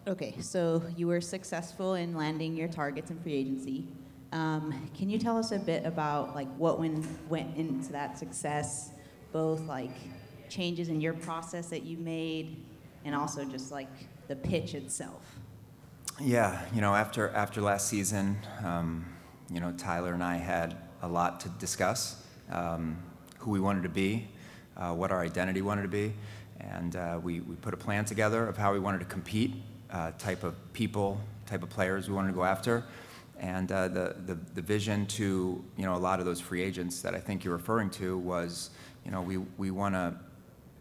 Okay, so you were successful in landing your targets in free agency. Can you tell us a bit about like what went into that success, both like changes in your process that you made, and also just like the pitch itself? Yeah, after last season, Tyler and I had a lot to discuss, who we wanted to be, what our identity wanted to be, and we put a plan together of how we wanted to compete, type of people, type of players we wanted to go after, and the vision to a lot of those free agents that I think you're referring to was, we want to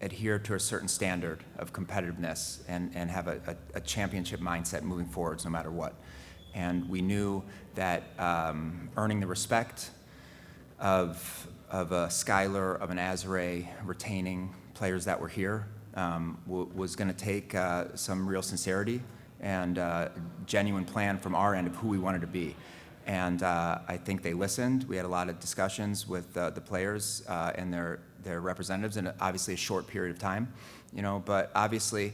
adhere to a certain standard of competitiveness and have a championship mindset moving forwards no matter what. And we knew that earning the respect of a Skylar, of an Azurá, retaining players that were here was going to take some real sincerity and genuine plan from our end of who we wanted to be. And I think they listened. We had a lot of discussions with the players and their representatives in obviously a short period of time, but obviously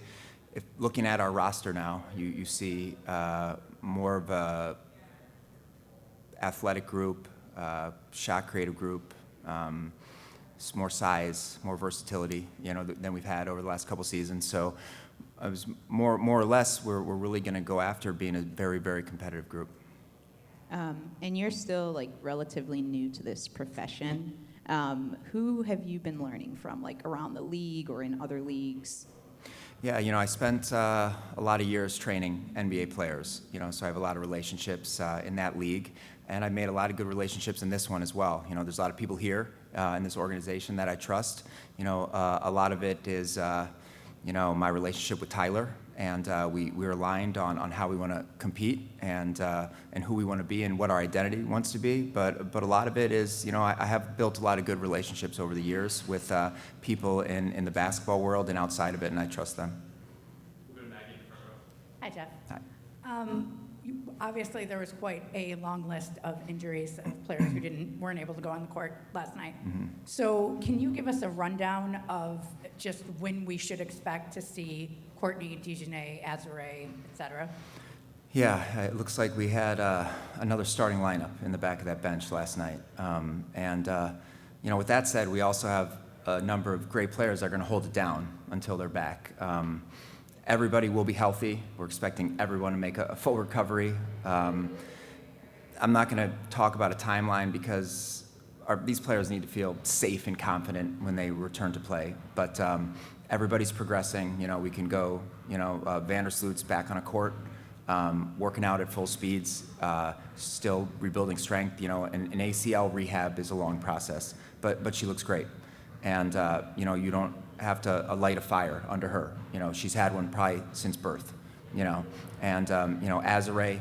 if looking at our roster now, you see more of a athletic group, shot creative group, more size, more versatility, than we've had over the last couple seasons. So I was more or less, we're really going to go after being a very, very competitive group. And you're still like relatively new to this profession. Who have you been learning from, like around the league or in other leagues? Yeah, I spent a lot of years training NBA players, so I have a lot of relationships in that league, and I've made a lot of good relationships in this one as well. There's a lot of people here in this organization that I trust. A lot of it is, my relationship with Tyler, and we're aligned on how we want to compete and who we want to be and what our identity wants to be. But a lot of it is, I have built a lot of good relationships over the years with people in the basketball world and outside of it, and I trust them. We'll go to Maggie in the front row. Hi, Jeff. Hi. Obviously, there was quite a long list of injuries of players who weren't able to go on the court last night. Mm-hmm. So can you give us a rundown of just when we should expect to see Courtney, Dijonai, Azurá, et cetera? Yeah, it looks like we had another starting lineup in the back of that bench last night. With that said, we also have a number of great players that are going to hold it down until they're back. Everybody will be healthy. We're expecting everyone to make a full recovery. I'm not going to talk about a timeline because these players need to feel safe and confident when they return to play. But everybody's progressing. We can go. Vandersloot's back on a court, working out at full speeds, still rebuilding strength. An ACL rehab is a long process, but she looks great. And you don't have to light a fire under her. She's had one probably since birth. And Azurá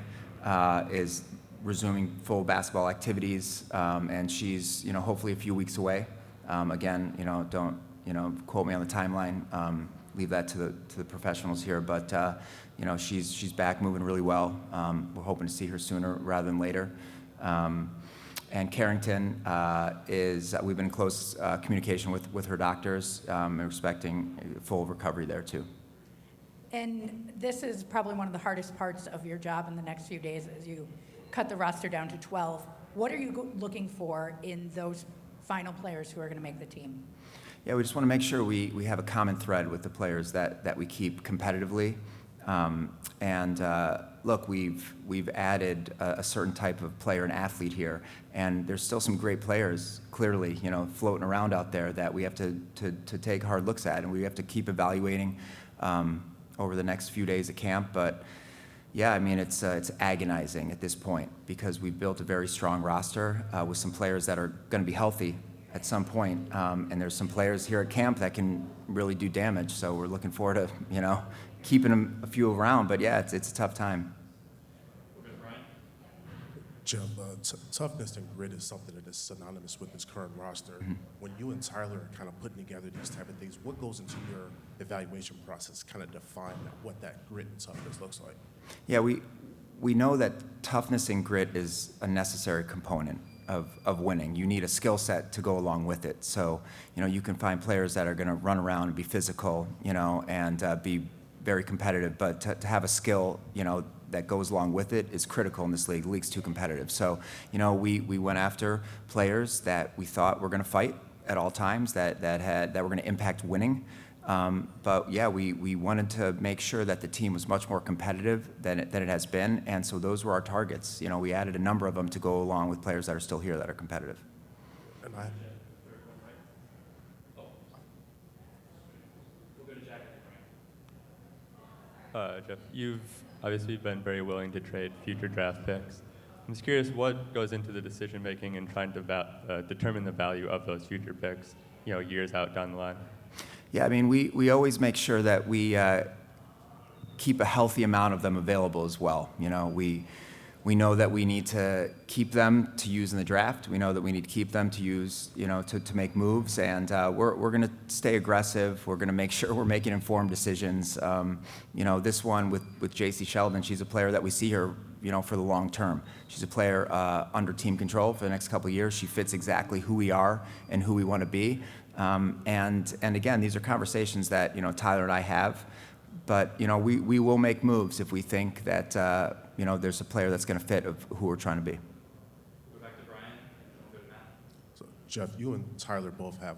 is resuming full basketball activities, and she's hopefully a few weeks away. Again, don't quote me on the timeline. Leave that to the professionals here. But she's back, moving really well. We're hoping to see her sooner rather than later. And Carrington we've been in close communication with her doctors, and expecting full recovery there too. And this is probably one of the hardest parts of your job in the next few days as you cut the roster down to 12. What are you looking for in those final players who are going to make the team? Yeah, we just want to make sure we have a common thread with the players that we keep competitively. Look, we've added a certain type of player and athlete here, and there's still some great players clearly, floating around out there that we have to take hard looks at, and we have to keep evaluating over the next few days at camp. But yeah, I mean, it's agonizing at this point because we've built a very strong roster with some players that are going to be healthy at some point, and there's some players here at camp that can really do damage. So we're looking forward to keeping them a few around. But yeah, it's a tough time. Jeff, toughness and grit is something that is synonymous with this current roster. Mm-hmm. When you and Tyler are kind of putting together these type of things, what goes into your evaluation process, kind of define what that grit and toughness looks like? Yeah, we know that toughness and grit is a necessary component of winning. You need a skill set to go along with it. So, you can find players that are going to run around and be physical, and be very competitive, but to have a skill, that goes along with it is critical in this league. The league's too competitive. So, we went after players that we thought were going to fight at all times, that were going to impact winning. But yeah, we wanted to make sure that the team was much more competitive than it has been, and so those were our targets. We added a number of them to go along with players that are still here that are competitive. And Jeff, you've obviously been very willing to trade future draft picks. I'm just curious what goes into the decision making and trying to determine the value of those future picks, years out down the line. Yeah, I mean, we always make sure that we keep a healthy amount of them available as well. We know that we need to keep them to use in the draft. We know that we need to keep them to use, to make moves. And we're going to stay aggressive. We're going to make sure we're making informed decisions. This one with Jacy Sheldon, she's a player that we see her, for the long term. She's a player under team control for the next couple of years. She fits exactly who we are and who we want to be. And again, these are conversations that, Tyler and I have. But, we will make moves if we think that, there's a player that's going to fit of who we're trying to be. Go back to Brian, go to Matt. so, Jeff, you and Tyler both have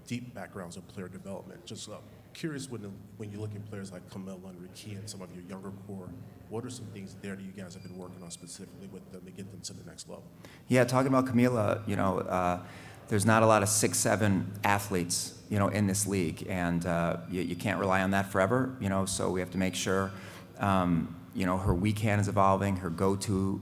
deep backgrounds in player development. Just curious, when you look at players like Kamilla and Rickea and some of your younger core, what are some things there that you guys have been working on specifically with them to get them to the next level? Yeah, talking about Kamilla, there's not a lot of 6'7" athletes, in this league, and you can't rely on that forever, so we have to make sure, her weak hand is evolving, her go-to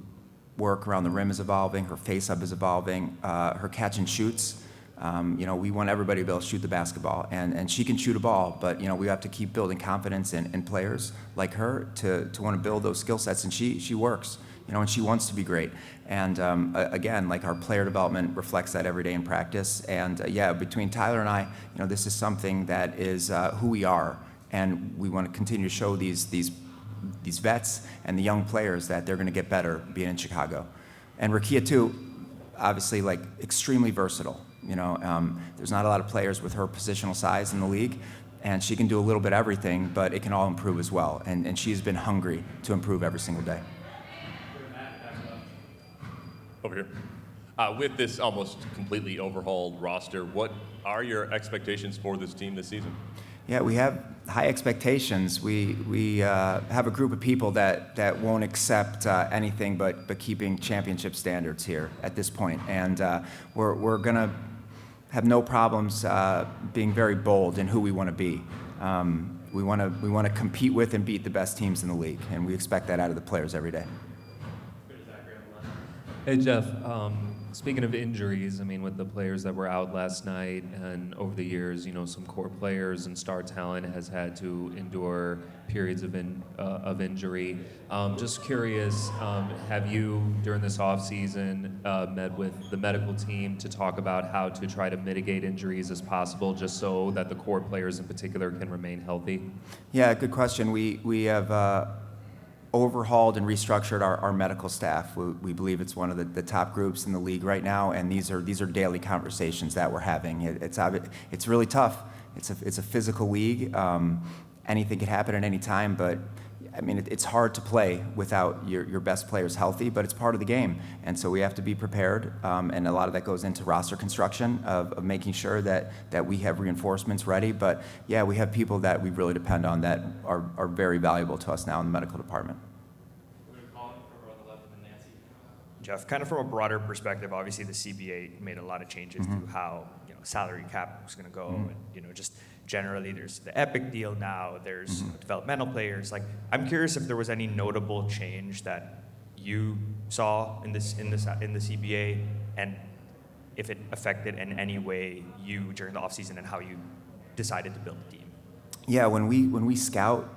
work around the rim is evolving, her face-up is evolving, her catch and shoots. We want everybody to be able to shoot the basketball, and she can shoot a ball, but, we have to keep building confidence in players like her to want to build those skill sets, and she works. And she wants to be great. And again, like our player development reflects that every day in practice. And yeah, between Tyler and I, this is something that is who we are. And we want to continue to show these vets and the young players that they're going to get better being in Chicago. And Rickea too, obviously like extremely versatile. There's not a lot of players with her positional size in the league. And she can do a little bit of everything, but it can all improve as well. And she's been hungry to improve every single day. Over here. With this almost completely overhauled roster, what are your expectations for this team this season? Yeah, we have high expectations. We have a group of people that won't accept anything but keeping championship standards here at this point. And we're going to have no problems being very bold in who we want to be. We want to compete with and beat the best teams in the league, and we expect that out of the players every day. Hey, Jeff, speaking of injuries, with the players that were out last night and over the years, some core players and star talent has had to endure periods of injury. Just curious, have you, during this offseason, met with the medical team to talk about how to try to mitigate injuries as possible, just so that the core players in particular can remain healthy? Yeah, good question. We have overhauled and restructured our medical staff. We believe it's one of the top groups in the league right now, and these are daily conversations that we're having. It's really tough. It's a physical league. Anything could happen at any time, but it's hard to play without your best players healthy, but it's part of the game, and so we have to be prepared, and a lot of that goes into roster construction of making sure that we have reinforcements ready. But yeah, we have people that we really depend on that are very valuable to us now in the medical department. Jeff, kind of from a broader perspective, obviously the CBA made a lot of changes to how salary cap was going to go, and just generally there's the Epic deal now. There's developmental players. Like, I'm curious if there was any notable change that you saw in the CBA, and if it affected in any way you during the offseason and how you decided to build the team. Yeah, when we scout,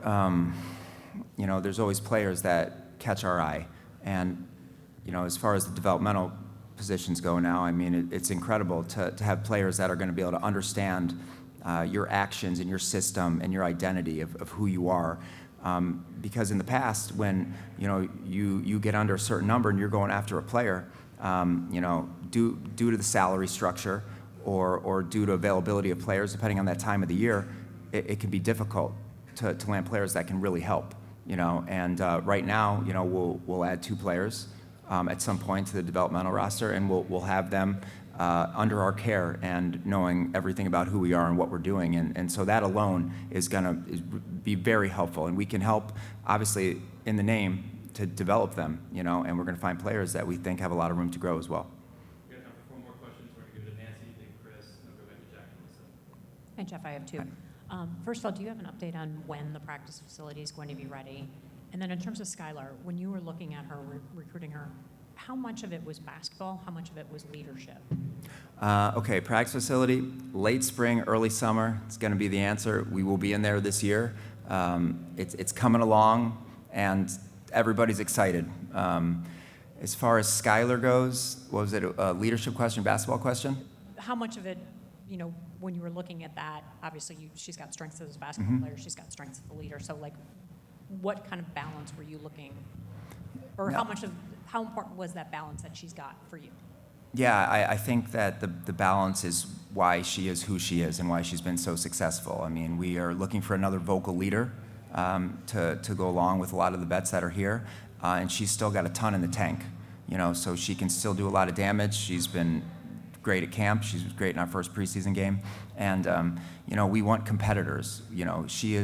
there's always players that catch our eye, and as far as the developmental positions go now, it's incredible to have players that are going to be able to understand your actions and your system and your identity of who you are. Because in the past, when you get under a certain number and you're going after a player, due to the salary structure or due to availability of players, depending on that time of the year, it can be difficult. to land players that can really help, And right now, we'll add 2 players at some point to the developmental roster, and we'll have them under our care and knowing everything about who we are and what we're doing. And so that alone is going to be very helpful. And we can help, obviously, in the name to develop them, and we're going to find players that we think have a lot of room to grow as well. We have time for 4 more questions. We're going to go to Nancy, then Chris, and then go back to Jack and Melissa. And Jeff, I have 2. First of all, do you have an update on when the practice facility is going to be ready? And then in terms of Skylar, when you were looking at her, recruiting her, how much of it was basketball? How much of it was leadership? Okay, practice facility, late spring, early summer. It's going to be the answer. We will be in there this year. It's coming along, and everybody's excited. As far as Skylar goes, what was it, a leadership question, basketball question? How much of it, when you were looking at that, obviously she's got strengths as a basketball player, she's got strengths as a leader. So, what kind of balance were you looking, or No. how important was that balance that she's got for you? Yeah, I think that the balance is why she is who she is and why she's been so successful. I mean, we are looking for another vocal leader to go along with a lot of the vets that are here, and she's still got a ton in the tank, so she can still do a lot of damage. She's been great at camp. She was great in our first preseason game, and we want competitors. She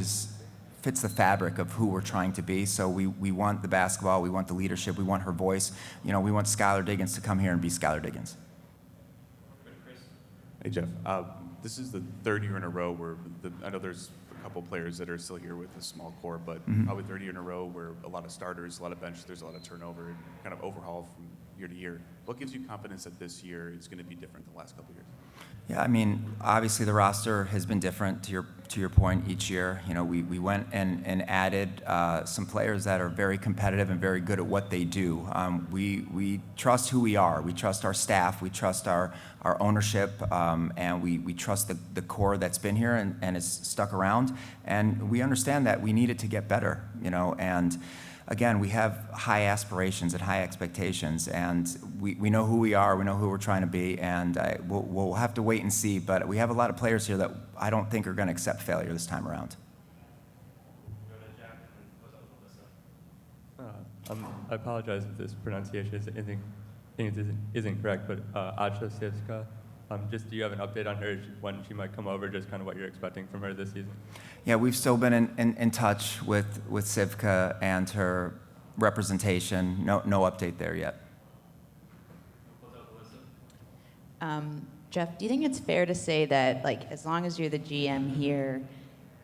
fits the fabric of who we're trying to be. So we want the basketball, we want the leadership, we want her voice. We want Skylar Diggins to come here and be Skylar Diggins. Hey, Jeff. This is the 3rd year in a row where I know there's a couple players that are still here with a small core, but probably 3rd year in a row where a lot of starters, a lot of bench, there's a lot of turnover, and kind of overhaul from year to year. What gives you confidence that this year is going to be different than the last couple of years? Yeah, I mean, obviously the roster has been different to your point each year. We went and added some players that are very competitive and very good at what they do. We trust who we are. We trust our staff. We trust our ownership, and we trust the core that's been here and is stuck around. And we understand that we need it to get better, and again, we have high aspirations and high expectations, and we know who we are, we know who we're trying to be, and we'll have to wait and see, but we have a lot of players here that I don't think are going to accept failure this time around. Go to Jack and then close out with Melissa. I apologize if this pronunciation isn't correct, but Aicha, just do you have an update on her, when she might come over, just kind of what you're expecting from her this season? Yeah, we've still been in touch with Sivka and her representation. No update there yet. Jeff, do you think it's fair to say that, as long as you're the GM here,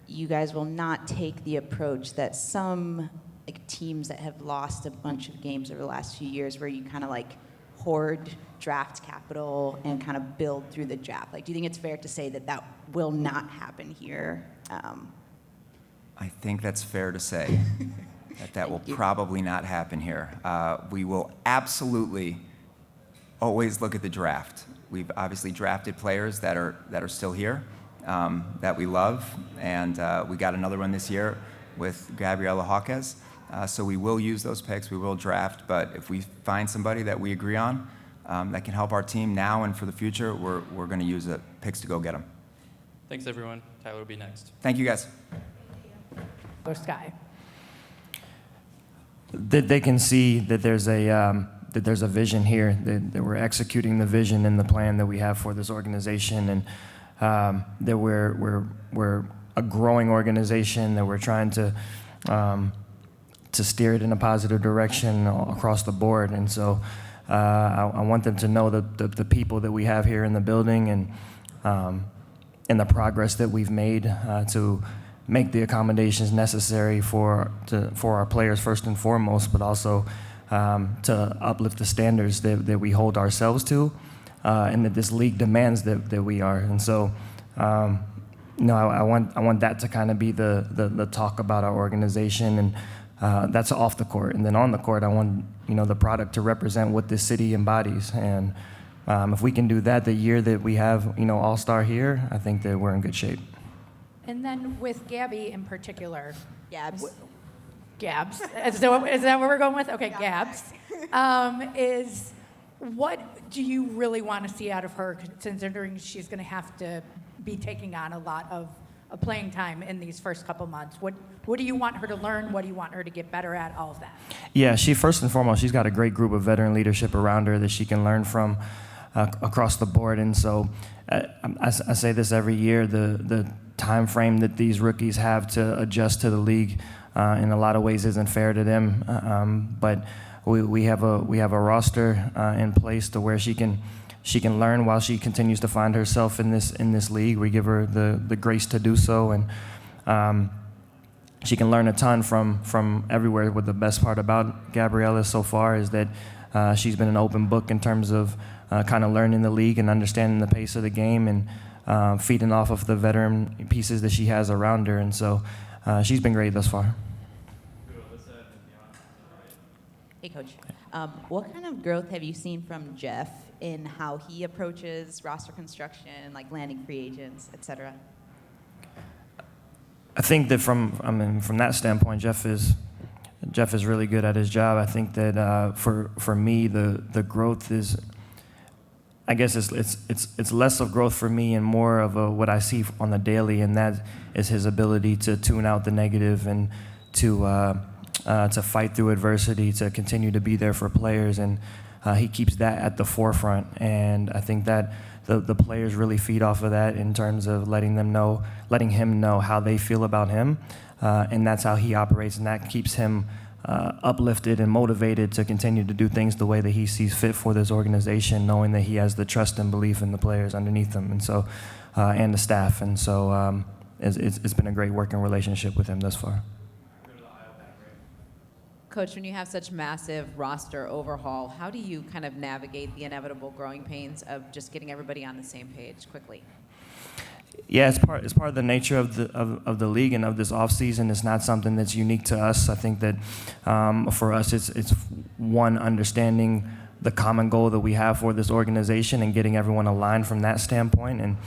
you guys will not take the approach that some teams that have lost a bunch of games over the last few years, where you kind of hoard draft capital and kind of build through the draft? Do you think it's fair to say that will not happen here? I think that's fair to say that will probably not happen here. We will absolutely always look at the draft. We've obviously drafted players that are still here, that we love, and we got another one this year with Gabriela Jaquez. So we will use those picks, we will draft, but if we find somebody that we agree on that can help our team now and for the future, we're going to use the picks to go get them. Thanks, everyone. Tyler will be next. Thank you, guys. Go Sky. That they can see that there's a vision here, that we're executing the vision and the plan that we have for this organization, and that we're a growing organization, that we're trying to steer it in a positive direction across the board. And so I want them to know the people that we have here in the building, and the progress that we've made to make the accommodations necessary for our players first and foremost, but also to uplift the standards that we hold ourselves to, and that this league demands that we are. And so, I want that to kind of be the talk about our organization, and that's off the court. And then on the court, I want the product to represent what this city embodies. And if we can do that the year that we have All-Star here, I think that we're in good shape. And then with Gabby in particular. Gabs. Gabs. Is that what we're going with? Okay, Gabs. Is what do you really want to see out of her, considering she's going to have to be taking on a lot of playing time in these first couple months. What do you want her to learn? What do you want her to get better at? All of that. Yeah, she first and foremost, she's got a great group of veteran leadership around her that she can learn from across the board. And so I say this every year, the time frame that these rookies have to adjust to the league in a lot of ways isn't fair to them. But we have a roster in place to where she can learn while she continues to find herself in this league. We give her the grace to do so, and she can learn a ton from everywhere. What the best part about Gabriela so far is that she's been an open book in terms of kind of learning the league and understanding the pace of the game, and feeding off of the veteran pieces that she has around her. And so she's been great thus far. Hey, Coach. What kind of growth have you seen from Jeff in how he approaches roster construction, like landing free agents, et cetera? I think that from that standpoint, Jeff is really good at his job. I think that for me, the growth is, I guess it's less of growth for me and more of what I see on the daily, and that is his ability to tune out the negative and to fight through adversity, to continue to be there for players, and he keeps that at the forefront. And I think that the players really feed off of that in terms of letting him know how they feel about him, and that's how he operates, and that keeps him uplifted and motivated to continue to do things the way that he sees fit for this organization, knowing that he has the trust and belief in the players underneath him, and so and the staff. And so it's been a great working relationship with him thus far. Coach, when you have such massive roster overhaul, how do you kind of navigate the inevitable growing pains of just getting everybody on the same page quickly? Yeah, it's part of the nature of the league and of this offseason. It's not something that's unique to us. I think that for us, it's one, understanding the common goal that we have for this organization and getting everyone aligned from that standpoint. And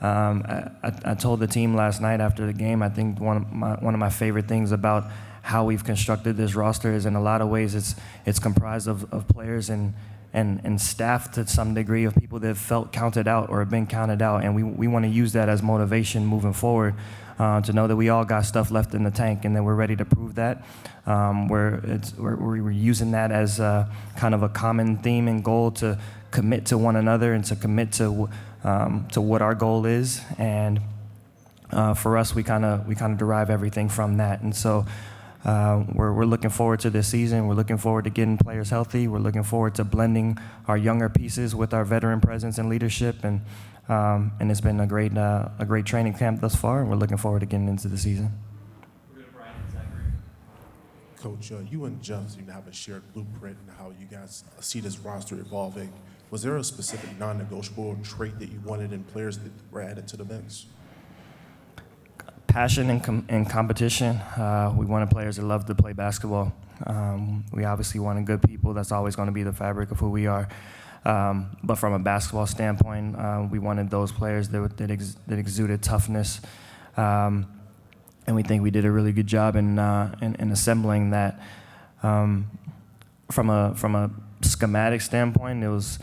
I told the team last night after the game, I think one of my favorite things about how we've constructed this roster is, in a lot of ways, it's comprised of players and staff to some degree, of people that have felt counted out or have been counted out. And we want to use that as motivation moving forward, to know that we all got stuff left in the tank and that we're ready to prove that. We're using that as kind of a common theme and goal to commit to one another and to commit to what our goal is. And for us, we kind of derive everything from that. And so we're looking forward to this season. We're looking forward to getting players healthy. We're looking forward to blending our younger pieces with our veteran presence and leadership. And it's been a great training camp thus far, and we're looking forward to getting into the season. Coach, you and Jeff seem to have a shared blueprint in how you guys see this roster evolving. Was there a specific non-negotiable trait that you wanted in players that were added to the mix? Passion and competition. We wanted players that love to play basketball. We obviously wanted good people. That's always going to be the fabric of who we are. But from a basketball standpoint, we wanted those players that exuded toughness. And we think we did a really good job in assembling that. From a schematic standpoint, it was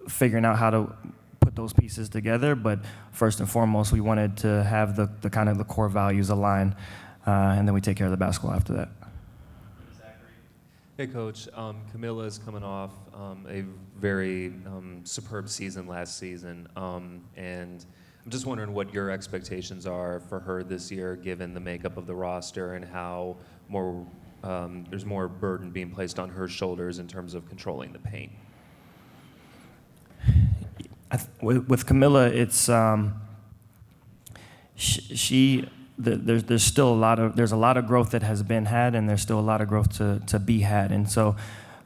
figuring out how to put those pieces together, but first and foremost, we wanted to have the kind of the core values aligned, and then we take care of the basketball after that. Hey, Coach. Kamilla is coming off a very superb season last season, and I'm just wondering what your expectations are for her this year, given the makeup of the roster and how there's more burden being placed on her shoulders in terms of controlling the paint. With Kamilla, it's there's still a lot of growth that has been had, and there's still a lot of growth to be had. And so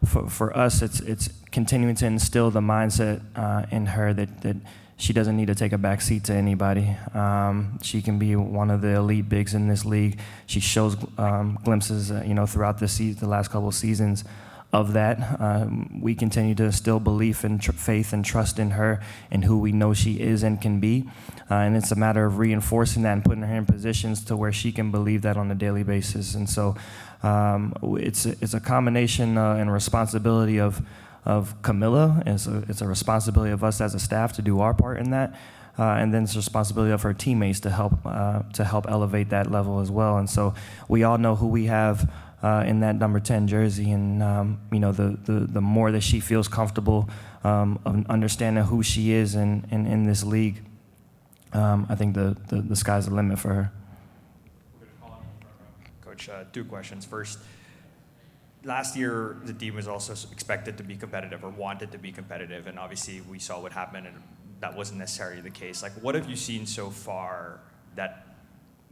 for us, it's continuing to instill the mindset in her that she doesn't need to take a back seat to anybody. She can be one of the elite bigs in this league. She shows glimpses, throughout the last couple of seasons of that. We continue to instill belief and faith and trust in her and who we know she is and can be. And it's a matter of reinforcing that and putting her in positions to where she can believe that on a daily basis. And so it's a combination and responsibility of Kamilla. It's a responsibility of us as a staff to do our part in that. and then it's the responsibility of her teammates to help elevate that level as well. And so we all know who we have in that number 10 jersey, and the more that she feels comfortable of understanding who she is in this league, I think the sky's the limit for her. Coach, 2 questions. First, last year the team was also expected to be competitive or wanted to be competitive, and obviously we saw what happened, and that wasn't necessarily the case. Like, what have you seen so far that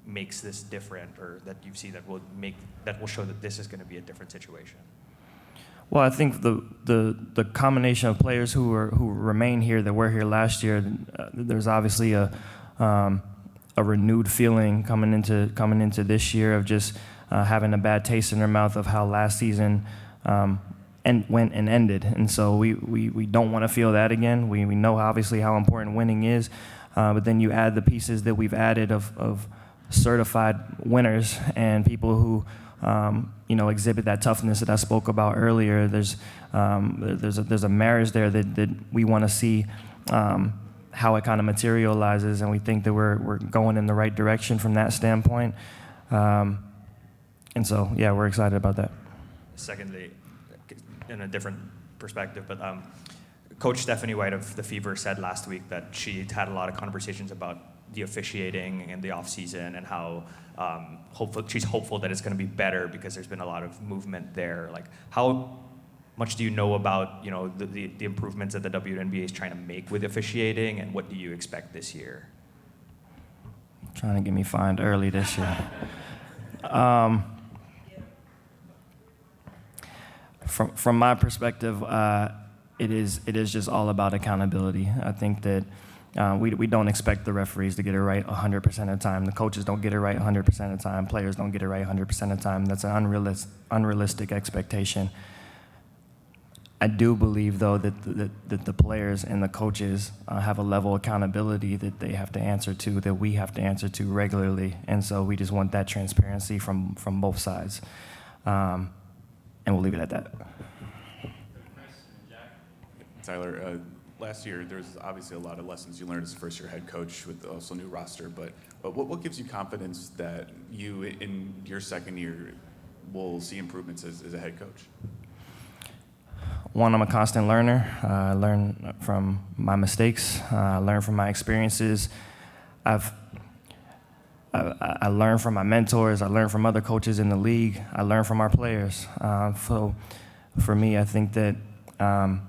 makes this different, or that you see that will show that this is going to be a different situation? Well, I think the combination of players who remain here that were here last year, there's obviously a renewed feeling coming into this year of just having a bad taste in their mouth of how last season went and ended. And so we don't want to feel that again. We know obviously how important winning is, but then you add the pieces that we've added of certified winners and people who exhibit that toughness that I spoke about earlier. There's a marriage there that we want to see how it kind of materializes, and we think that we're going in the right direction from that standpoint. And so, yeah, we're excited about that. Secondly, in a different perspective, but Coach Stephanie White of the Fever said last week that she had a lot of conversations about the officiating in the offseason and how she's hopeful that it's going to be better because there's been a lot of movement there. Like, how much do you know about the improvements that the WNBA is trying to make with officiating, and what do you expect this year? Trying to get me fined early this year. From my perspective, it is just all about accountability. I think that we don't expect the referees to get it right 100% of the time. The coaches don't get it right 100% of the time. Players don't get it right 100% of the time. That's an unrealistic expectation. I do believe, though, that the players and the coaches have a level of accountability that they have to answer to, that we have to answer to regularly. And so we just want that transparency from both sides. And we'll leave it at that. Tyler, last year there was obviously a lot of lessons you learned as a first-year head coach with also new roster, but what gives you confidence that you, in your second year, will see improvements as a head coach? One, I'm a constant learner. I learn from my mistakes. I learn from my experiences. I learn from my mentors. I learn from other coaches in the league. I learn from our players. So for me, I think that I'm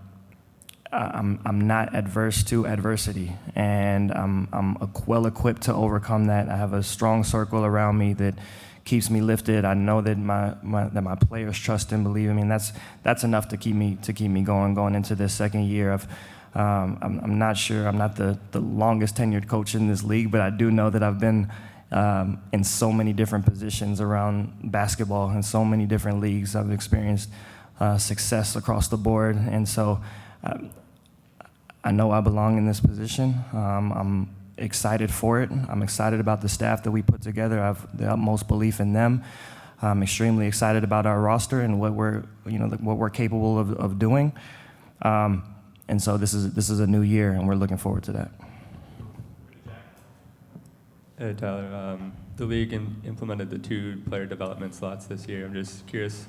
not adverse to adversity, and I'm well equipped to overcome that. I have a strong circle around me that keeps me lifted. I know that my players trust and believe in me, and that's enough to keep me going into this second year. I'm not sure. I'm not the longest tenured coach in this league, but I do know that I've been in so many different positions around basketball in so many different leagues. I've experienced success across the board, and so I know I belong in this position. I'm excited for it. I'm excited about the staff that we put together. I have the utmost belief in them. I'm extremely excited about our roster and what we're capable of doing. And so this is a new year, and we're looking forward to that. Hey, Tyler. The league implemented the 2 player development slots this year. I'm just curious,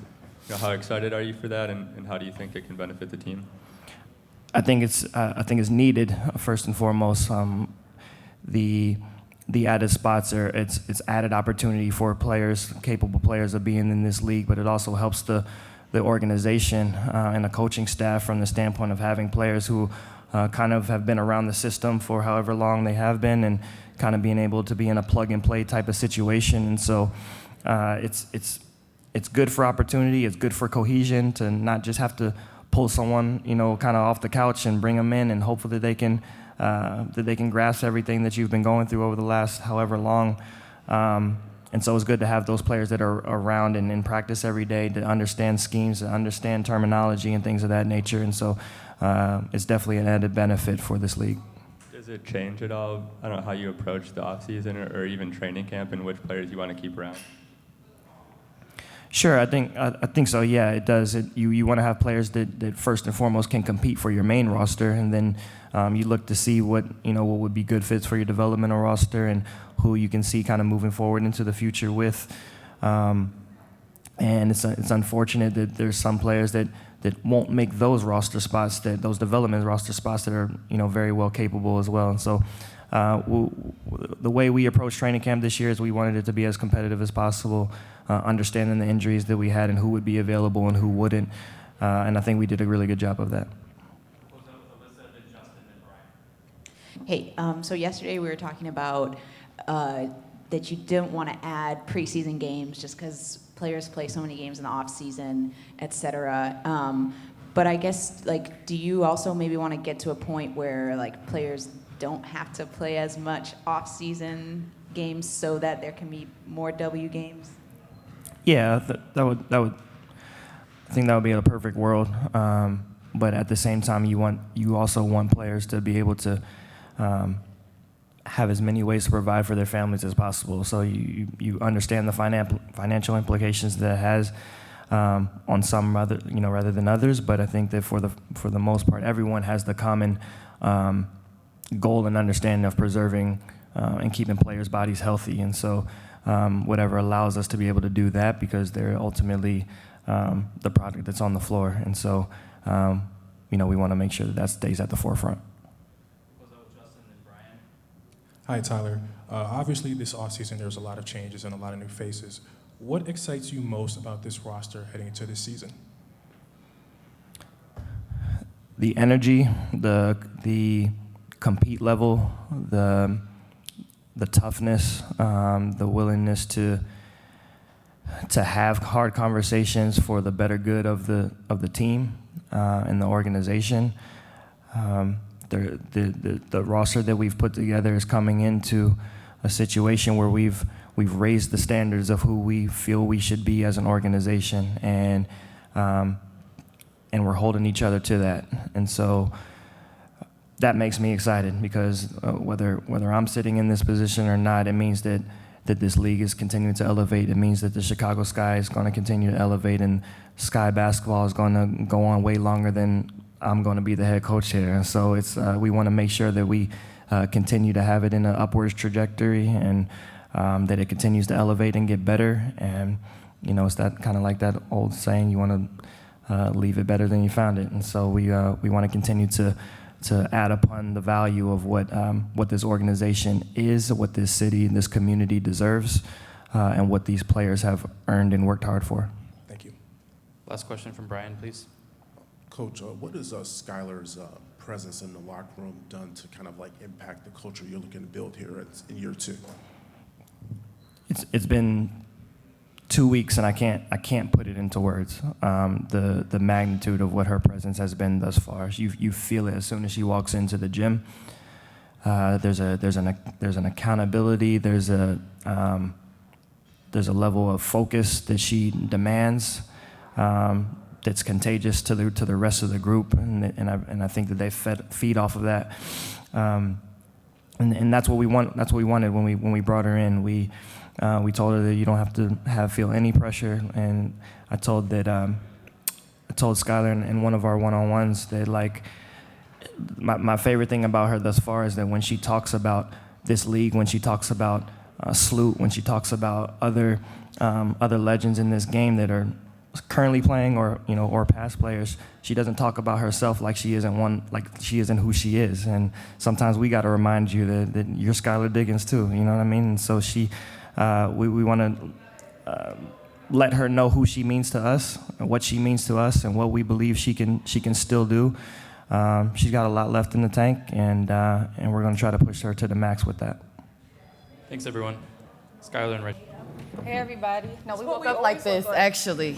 how excited are you for that, and how do you think it can benefit the team? I think it's needed, first and foremost. The added spots it's added opportunity for players, capable players of being in this league, but it also helps the organization and the coaching staff from the standpoint of having players who kind of have been around the system for however long they have been, and kind of being able to be in a plug-and-play type of situation. And so it's good for opportunity. It's good for cohesion to not just have to pull someone, kind of off the couch and bring them in, and hopefully that they can grasp everything that you've been going through over the last however long. And so it's good to have those players that are around and in practice every day to understand schemes, to understand terminology and things of that nature. And so it's definitely an added benefit for this league. Does it change at all? I don't know how you approach the offseason or even training camp and which players you want to keep around? Sure, I think so. Yeah, it does. You want to have players that first and foremost can compete for your main roster, and then you look to see what would be good fits for your developmental roster and who you can see kind of moving forward into the future with. And it's unfortunate that there's some players that won't make those roster spots, those development roster spots that are very well capable as well. And so the way we approached training camp this year is we wanted it to be as competitive as possible, understanding the injuries that we had and who would be available and who wouldn't. And I think we did a really good job of that. Hey, so yesterday we were talking about that you didn't want to add preseason games just because players play so many games in the off season, et cetera. But I guess, do you also maybe want to get to a point where players don't have to play as much off season games so that there can be more W games? Yeah, that would. I think that would be a perfect world. But at the same time, you also want players to be able to have as many ways to provide for their families as possible. So you understand the financial implications that it has on some rather than others. But I think that for the most part, everyone has the common goal and understanding of preserving and keeping players' bodies healthy. And so whatever allows us to be able to do that, because they're ultimately the product that's on the floor. And so we want to make sure that stays at the forefront. Hi, Tyler. Obviously, this offseason, there's a lot of changes and a lot of new faces. What excites you most about this roster heading into this season? The energy, the compete level, the toughness, the willingness to have hard conversations for the better good of the team and the organization. The roster that we've put together is coming into a situation where we've raised the standards of who we feel we should be as an organization, and we're holding each other to that. And so that makes me excited, because whether I'm sitting in this position or not, it means that this league is continuing to elevate. It means that the Chicago Sky is going to continue to elevate, and Sky basketball is going to go on way longer than I'm going to be the head coach here. And so we want to make sure that we continue to have it in an upwards trajectory, and that it continues to elevate and get better. And it's that kind of like that old saying, you want to leave it better than you found it. And so we want to continue to add upon the value of what this organization is, what this city and this community deserves, and what these players have earned and worked hard for. Thank you. Last question from Brian, please. Coach, what has Skylar's presence in the locker room done to kind of impact the culture you're looking to build here in year 2? It's been 2 weeks, and I can't put it into words. The magnitude of what her presence has been thus far. You feel it as soon as she walks into the gym. There's an accountability. There's a level of focus that she demands. That's contagious to the rest of the group, and I think that they feed off of that, and that's what we want. That's what we wanted when we brought her in. We told her that you don't have to feel any pressure, and I told Skylar in one of our one-on-ones that my favorite thing about her thus far is that when she talks about this league, when she talks about Sloot, when she talks about other legends in this game that are currently playing or past players, she doesn't talk about herself like she isn't who she is. And sometimes we got to remind you that you're Skylar Diggins too. You know what I mean? And so we want to let her know who she means to us, and what she means to us, and what we believe she can still do. She's got a lot left in the tank, and we're going to try to push her to the max with that. Thanks, everyone. Skylar and Rich. Hey, everybody. No, we woke up like this, actually.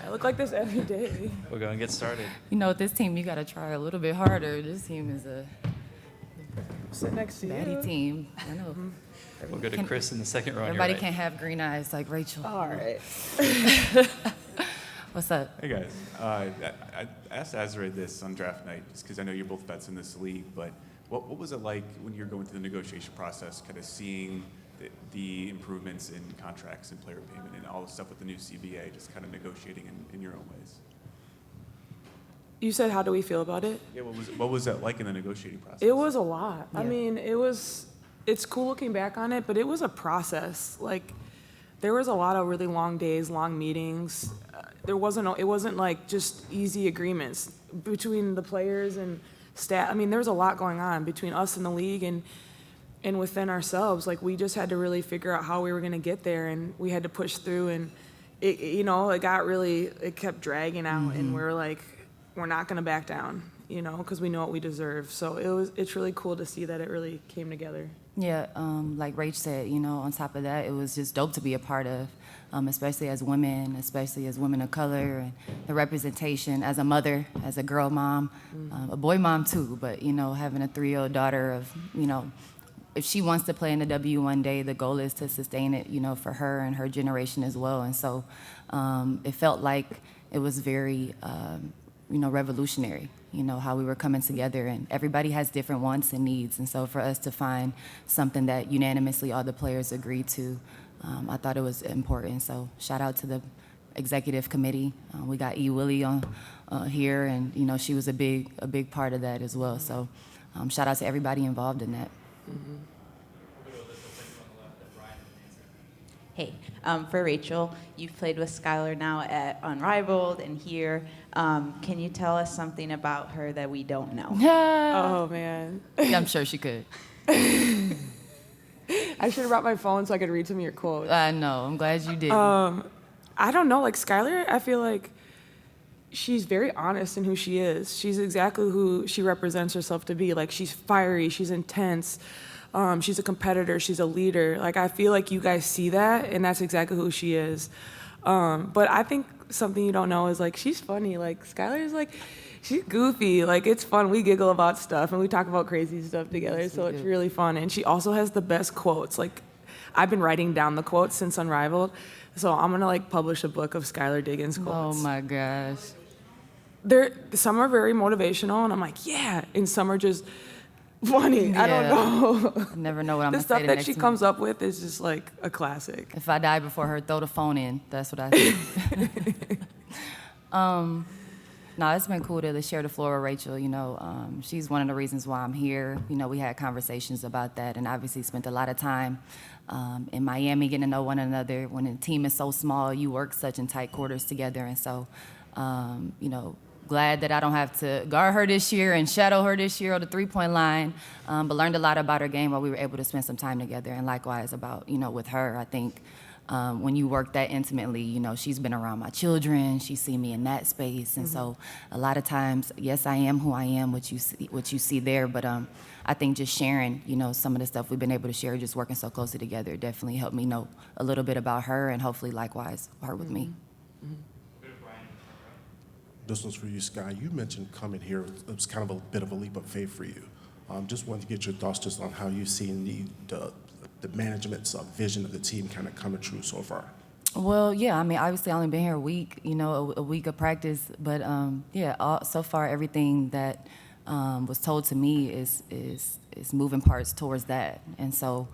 I look like this every day. We're going to get started. With this team, you got to try a little bit harder. This team is a Sit next to batty you. team. I know. We'll go to Chris in the second row. Everybody can't have green eyes like Rachel. All right. What's up? Hey guys, I asked Azurá this on draft night, just because I know you're both vets in this league, but what was it like when you're going through the negotiation process, kind of seeing the improvements in contracts and player payment and all the stuff with the new CBA, just kind of negotiating in your own ways. You said, how do we feel about it? Yeah, what was that like in the negotiating process? It was a lot. Yeah. I mean, it's cool looking back on it, but it was a process. Like, there was a lot of really long days, long meetings. It wasn't like just easy agreements between the players and staff. I mean, there was a lot going on between us and the league and within ourselves. Like, we just had to really figure out how we were going to get there, and we had to push through. And it kept dragging out, and we were like, we're not going to back down, because we know what we deserve. So it's really cool to see that it really came together. Yeah, like Rach said, on top of that, it was just dope to be a part of, especially as women of color, and the representation as a mother, as a girl mom, a boy mom too, but, having a 3-year-old daughter of, if she wants to play in the W one day, the goal is to sustain it, for her and her generation as well. And so it felt like it was very, revolutionary, how we were coming together, and everybody has different wants and needs. And so for us to find something that unanimously all the players agreed to, I thought it was important. So shout out to the executive committee. We got Willie on here, and she was a big part of that as well. So shout out to everybody involved in that. Mm-hmm. Hey, for Rachel, you've played with Skylar now at Unrivaled and here. Can you tell us something about her that we don't know? Oh, man. Yeah, I'm sure she could. I should have brought my phone so I could read some of your quotes. I know. I'm glad you did. I don't know. Like, Skylar, I feel like she's very honest in who she is. She's exactly who she represents herself to be. Like, she's fiery. She's intense. She's a competitor. She's a leader. Like, I feel like you guys see that, and that's exactly who she is. But I think something you don't know is, like, she's funny. Like, Skylar's, like, she's goofy. Like, it's fun. We giggle about stuff, and we talk about crazy stuff together, Yes, so we it's do. really fun. And she also has the best quotes. Like, I've been writing down the quotes since Unrivaled, so I'm going to, like, publish a book of Skylar Diggins quotes. Oh, my gosh. Some are very motivational, and I'm like, yeah, and some are just funny. I don't Yeah. know. I never know what I'm The going to say stuff the that next she time. comes up with is just like a classic. If I die before her, throw the phone in. That's what I think. No, it's been cool to share the floor with Rachel. She's one of the reasons why I'm here. We had conversations about that, and obviously spent a lot of time in Miami getting to know one another. When the team is so small, you work such in tight quarters together, and so, glad that I don't have to guard her this year and shadow her this year on the three-point line, but learned a lot about her game while we were able to spend some time together, and likewise about, with her. I think when you work that intimately, she's been around my children, she's seen me in that space, and so a lot of times, yes, I am who I am, what you see there, but I think just sharing, some of the stuff we've been able to share, just working so closely together, definitely helped me know a little bit about her, and hopefully likewise her with me. This one's for you, Sky. You mentioned coming here. It was kind of a bit of a leap of faith for you. Just wanted to get your thoughts just on how you've seen the management's vision of the team kind of coming true so far. Well, yeah, I mean, obviously I only been here a week, a week of practice, but so far everything that was told to me is moving parts towards that. And so,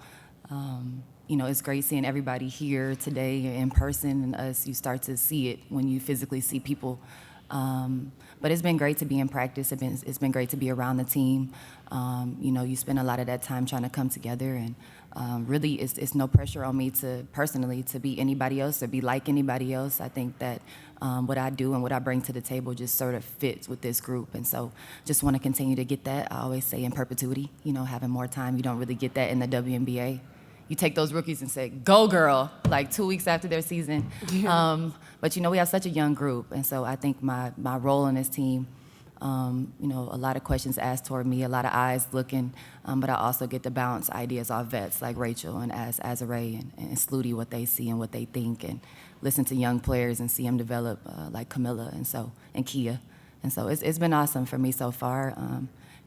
it's great seeing everybody here today in person, and you start to see it when you physically see people. But it's been great to be in practice. It's been great to be around the team. You spend a lot of that time trying to come together, and really it's no pressure on me personally to be anybody else or be like anybody else. I think that what I do and what I bring to the table just sort of fits with this group, and so just want to continue to get that. I always say in perpetuity, having more time. You don't really get that in the WNBA. You take those rookies and say, go girl, like 2 weeks after their season. Yeah. But we have such a young group, and so I think my role in this team, a lot of questions asked toward me, a lot of eyes looking, but I also get to bounce ideas off vets like Rachel and Azurá and Sluty, what they see and what they think, and listen to young players and see them develop like Kamilla and Kia. And so it's been awesome for me so far.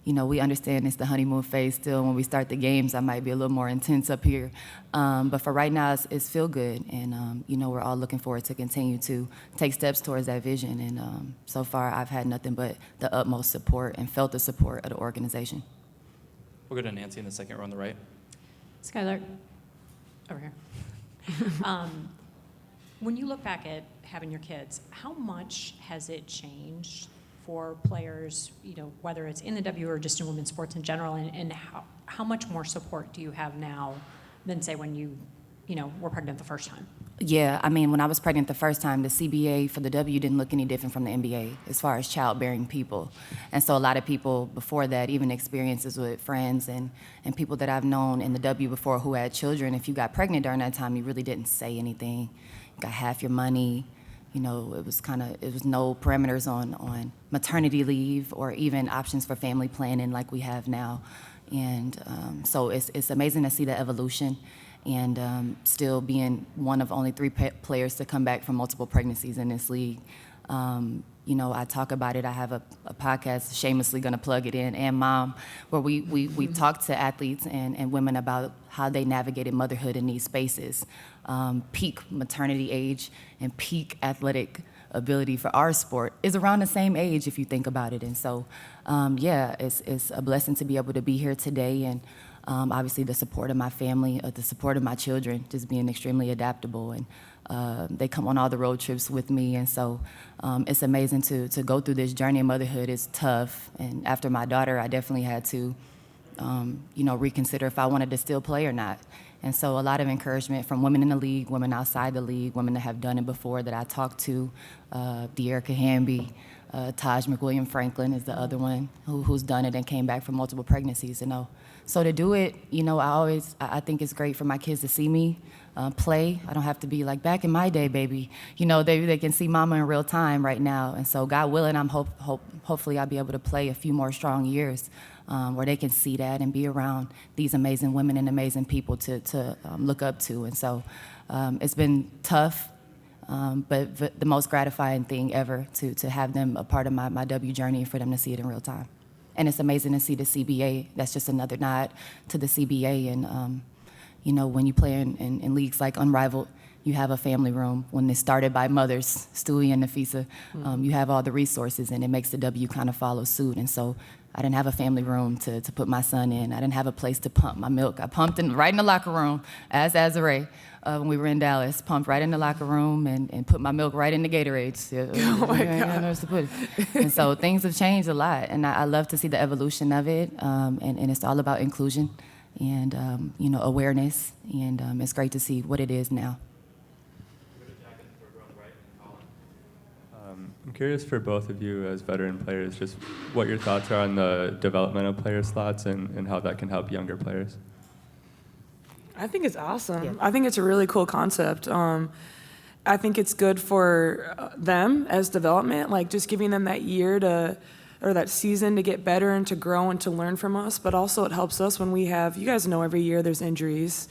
We understand it's the honeymoon phase still. When we start the games, I might be a little more intense up here. But for right now, it's feel good. And, we're all looking forward to continue to take steps towards that vision. And so far, I've had nothing but the utmost support and felt the support of the organization. We'll go to Nancy in the second row on the right. Skylar, over here. When you look back at having your kids, how much has it changed for players, you know, whether it's in the W or just in women's sports in general, and how much more support do you have now than, say, when you know, were pregnant the first time? Yeah, I mean, when I was pregnant the first time, the CBA for the W didn't look any different from the NBA as far as childbearing people. And so a lot of people before that, even experiences with friends and people that I've known in the W before who had children, if you got pregnant during that time, you really didn't say anything. You got half your money. You know, it was no parameters on maternity leave or even options for family planning like we have now. And so it's amazing to see the evolution. And still being one of only 3 players to come back from multiple pregnancies in this league. You know, I talk about it. I have a podcast, shamelessly going to plug it in, and Mom, where we talk to athletes and women about how they navigated motherhood in these spaces. Peak maternity age and peak athletic ability for our sport is around the same age if you think about it. And so, yeah, it's a blessing to be able to be here today, and obviously the support of my family, the support of my children, just being extremely adaptable. And they come on all the road trips with me. And so it's amazing to go through this journey of motherhood. It's tough. And after my daughter, I definitely had to, you know, reconsider if I wanted to still play or not. And so a lot of encouragement from women in the league, women outside the league, women that have done it before that I talked to, De'Erica Hamby, Taj McWilliam-Franklin is the other one who's done it and came back from multiple pregnancies, you know. So to do it, you know, I think it's great for my kids to see me play. I don't have to be like, back in my day, baby. You know, they can see mama in real time right now. And so God willing, I'm hopefully I'll be able to play a few more strong years where they can see that and be around these amazing women and amazing people to look up to. And so it's been tough, but the most gratifying thing ever to have them a part of my W journey and for them to see it in real time. And it's amazing to see the CBA. That's just another nod to the CBA. And, you know, when you play in leagues like Unrivaled, you have a family room. When it's started by mothers, Stewie and Nafisa, you have all the resources, and it makes the W kind of follow suit. And so I didn't have a family room to put my son in. I didn't have a place to pump my milk. I pumped right in the locker room as Azurá. When we were in Dallas, pumped right in the locker room and put my milk right in the Gatorades. Oh my God. To put it. And so things have changed a lot, and I love to see the evolution of it, and it's all about inclusion and, you know, awareness, and it's great to see what it is now. I'm curious for both of you as veteran players, just what your thoughts are on the developmental player slots and how that can help younger players. I think it's awesome. Yeah. I think it's a really cool concept. I think it's good for them as development, like just giving them that year or that season to get better and to grow and to learn from us. But also it helps us when we have, you guys know every year there's injuries.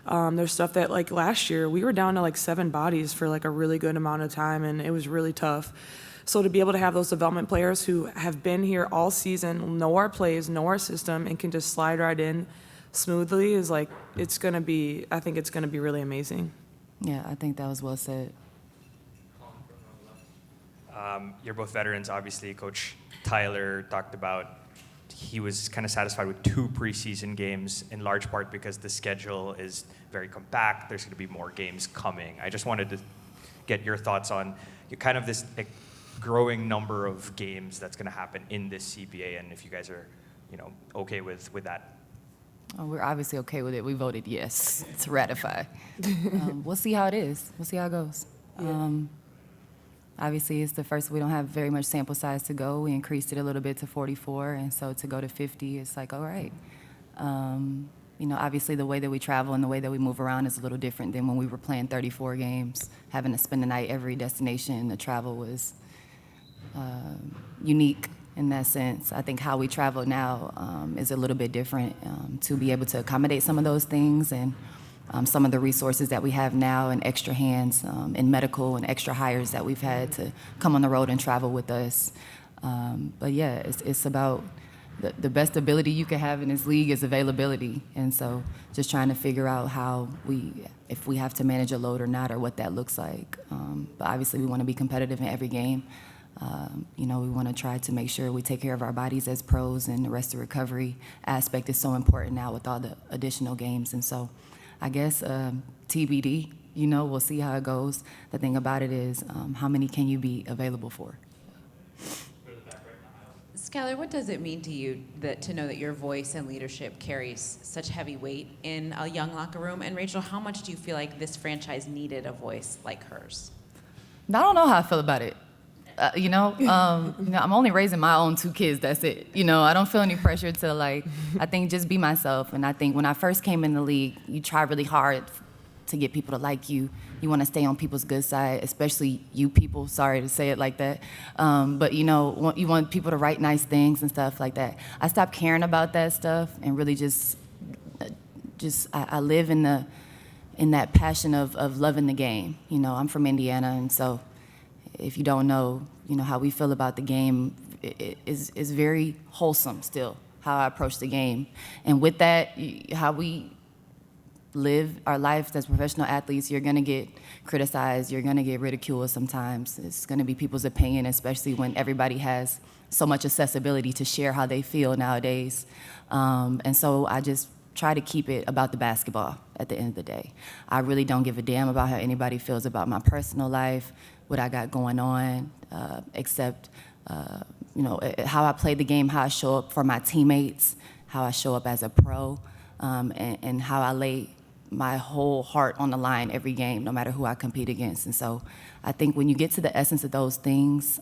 There's stuff that, like last year, we were down to like 7 bodies for like a really good amount of time, and it was really tough. So to be able to have those development players who have been here all season, know our plays, know our system, and can just slide right in smoothly is like, I think it's gonna be really amazing. Yeah, I think that was well said. You're both veterans, obviously. Coach Tyler talked about he was kind of satisfied with 2 preseason games, in large part because the schedule is very compact. There's going to be more games coming. I just wanted to get your thoughts on kind of this growing number of games that's going to happen in this CBA, and if you guys are, you know, okay with that. Oh, we're obviously okay with it. We voted yes to ratify. We'll see how it is. We'll see how it goes. Yeah. Obviously, it's the first. We don't have very much sample size to go. We increased it a little bit to 44, and so to go to 50, it's like, all right. You know, obviously the way that we travel and the way that we move around is a little different than when we were playing 34 games, having to spend the night every destination. The travel was unique in that sense. I think how we travel now is a little bit different to be able to accommodate some of those things and some of the resources that we have now and extra hands in medical and extra hires that we've had to come on the road and travel with us. But yeah, it's about the best ability you can have in this league is availability. And so just trying to figure out how if we have to manage a load or not, or what that looks like. But obviously we want to be competitive in every game. You know, we want to try to make sure we take care of our bodies as pros, and the rest of the recovery aspect is so important now with all the additional games. And so I guess TBD. You know, we'll see how it goes. The thing about it is, how many can you be available for? Skylar, what does it mean to you to know that your voice and leadership carries such heavy weight in a young locker room? And Rachel, how much do you feel like this franchise needed a voice like hers? I don't know how I feel about it. I'm only raising my own 2 kids, that's it. I don't feel any pressure to I think just be myself. And I think when I first came in the league, you try really hard to get people to like you. You want to stay on people's good side, especially you people, sorry to say it like that. But you want people to write nice things and stuff like that. I stopped caring about that stuff and really just I live in that passion of loving the game. I'm from Indiana, and so if you don't know, how we feel about the game is very wholesome still, how I approach the game. And with that, how we live our lives as professional athletes, you're gonna get criticized, you're gonna get ridiculed sometimes. It's gonna be people's opinion, especially when everybody has so much accessibility to share how they feel nowadays. And so I just try to keep it about the basketball at the end of the day. I really don't give a damn about how anybody feels about my personal life, what I got going on, except how I play the game, how I show up for my teammates, how I show up as a pro, and how I lay my whole heart on the line every game, no matter who I compete against. And so I think when you get to the essence of those things,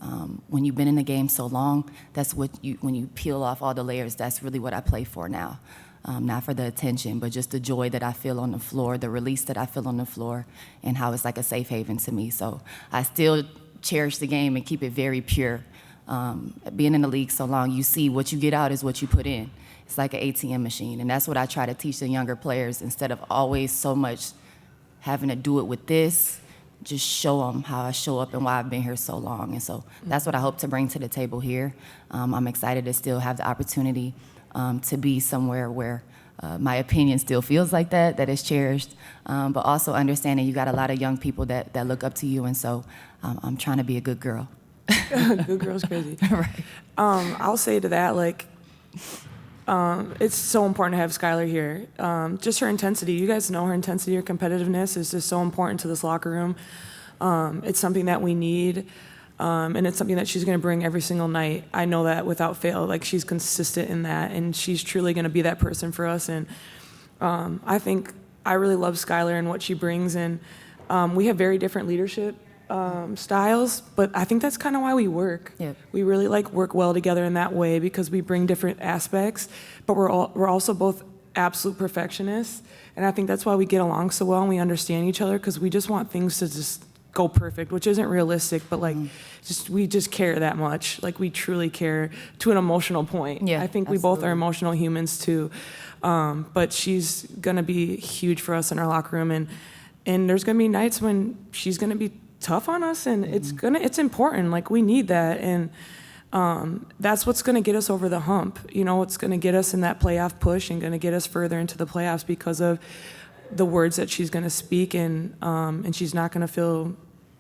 when you've been in the game so long, that's when you peel off all the layers, that's really what I play for now. Not for the attention, but just the joy that I feel on the floor, the release that I feel on the floor, and how it's like a safe haven to me. So I still cherish the game and keep it very pure. Being in the league so long, you see what you get out is what you put in. It's like an ATM machine, and that's what I try to teach the younger players. Instead of always so much having to do it with this, just show them how I show up and why I've been here so long. And so that's what I hope to bring to the table here. I'm excited to still have the opportunity to be somewhere where my opinion still feels like that is cherished, but also understanding you got a lot of young people that look up to you, and so I'm trying to be a good girl. Good girl's crazy. Right. I'll say to that, it's so important to have Skylar here. Just her intensity. You guys know her intensity, her competitiveness is just so important to this locker room. It's something that we need, and it's something that she's going to bring every single night. I know that without fail. She's consistent in that, and she's truly going to be that person for us. And I think I really love Skylar and what she brings. And we have very different leadership styles, but I think that's kind of why we work. Yep. We really work well together in that way because we bring different aspects, but we're also both absolute perfectionists, and I think that's why we get along so well and we understand each other, because we just want things to just go perfect, which isn't realistic, but we just care that much. We truly care to an emotional point. Yeah, I think we both are emotional humans too, but she's gonna be huge for us in our locker room, and there's gonna be nights when she's gonna be tough on us, and it's important. We need that, and that's what's going to get us over the hump. It's going to get us in that playoff push and going to get us further into the playoffs because of the words that she's going to speak, and she's not going to feel,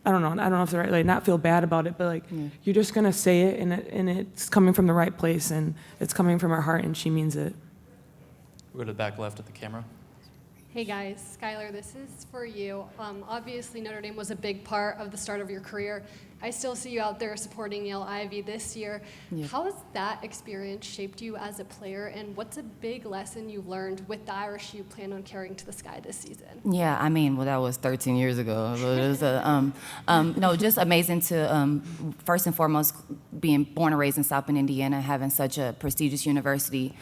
I don't know if the right, not feel bad about it, but you're just going to say it, and it's coming from the right place, and it's coming from her heart, and she means it. We'll go to the back left of the camera. Hey guys, Skylar, this is for you. Obviously, Notre Dame was a big part of the start of your career. I still see you out there supporting Yale Ivy this year. Yeah. How has that experience shaped you as a player, and what's a big lesson you've learned with the Irish you plan on carrying to the sky this season? Yeah, that was 13 years ago. But it was just amazing to, first and foremost, being born and raised in South Bend, Indiana, having such a prestigious university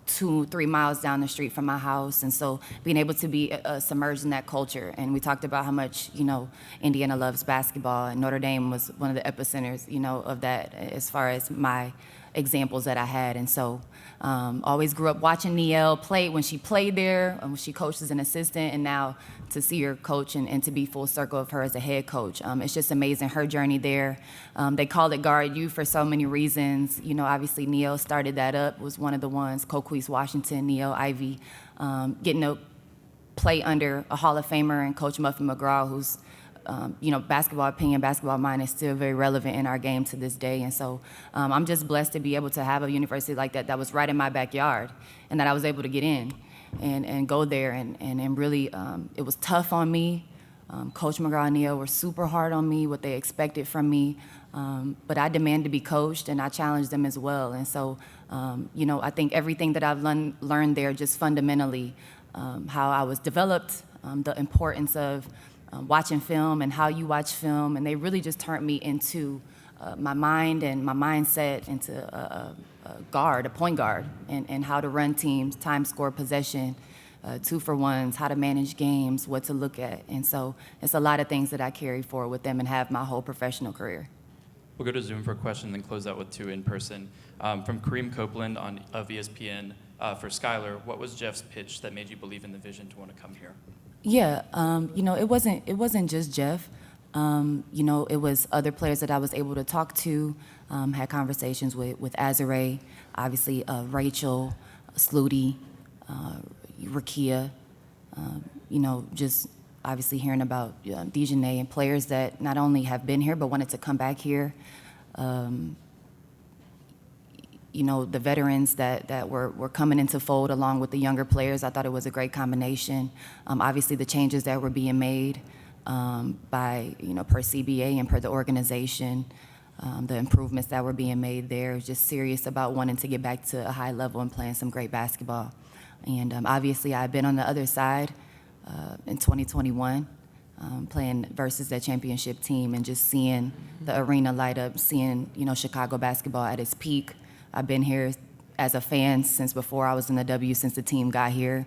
2-3 miles down the street from my house, and so being able to be submerged in that culture. And we talked about how much Indiana loves basketball, and Notre Dame was one of the epicenters of that as far as my examples that I had. And so always grew up watching Niele play when she played there, when she coached as an assistant, and now to see her coach and to be full circle of her as a head coach. It's just amazing, her journey there. They call it Guard U for so many reasons. Obviously Niele started that up, was one of the ones, Coquise Washington, Niele Ivy, getting to play under a Hall of Famer and Coach Muffin McGraw, who's basketball mind is still very relevant in our game to this day. And so I'm just blessed to be able to have a university like that was right in my backyard and that I was able to get in. and go there and really, it was tough on me. Coach McGraw and Neil were super hard on me, what they expected from me. But I demand to be coached, and I challenged them as well. And so, I think everything that I've learned there, just fundamentally, how I was developed, the importance of watching film and how you watch film, and they really just turned me into my mind and my mindset into a point guard, and how to run teams, time, score, possession, 2-for-1s, how to manage games, what to look at. And so it's a lot of things that I carry forward with them and have my whole professional career. We'll go to Zoom for a question, then close out with 2 in person. From Kareem Copeland of ESPN, for Skylar, what was Jeff's pitch that made you believe in the vision to want to come here? Yeah, it wasn't just Jeff. It was other players that I was able to talk to, had conversations with Azurá, obviously Rachel, Sluty, Rickea, just obviously hearing about Dijonai and players that not only have been here but wanted to come back here. The veterans that were coming into fold along with the younger players, I thought it was a great combination. Obviously the changes that were being made by, per CBA and per the organization, the improvements that were being made there, just serious about wanting to get back to a high level and playing some great basketball. And obviously I've been on the other side in 2021, playing versus that championship team and just seeing the arena light up, seeing, Chicago basketball at its peak. I've been here as a fan since before I was in the W, since the team got here.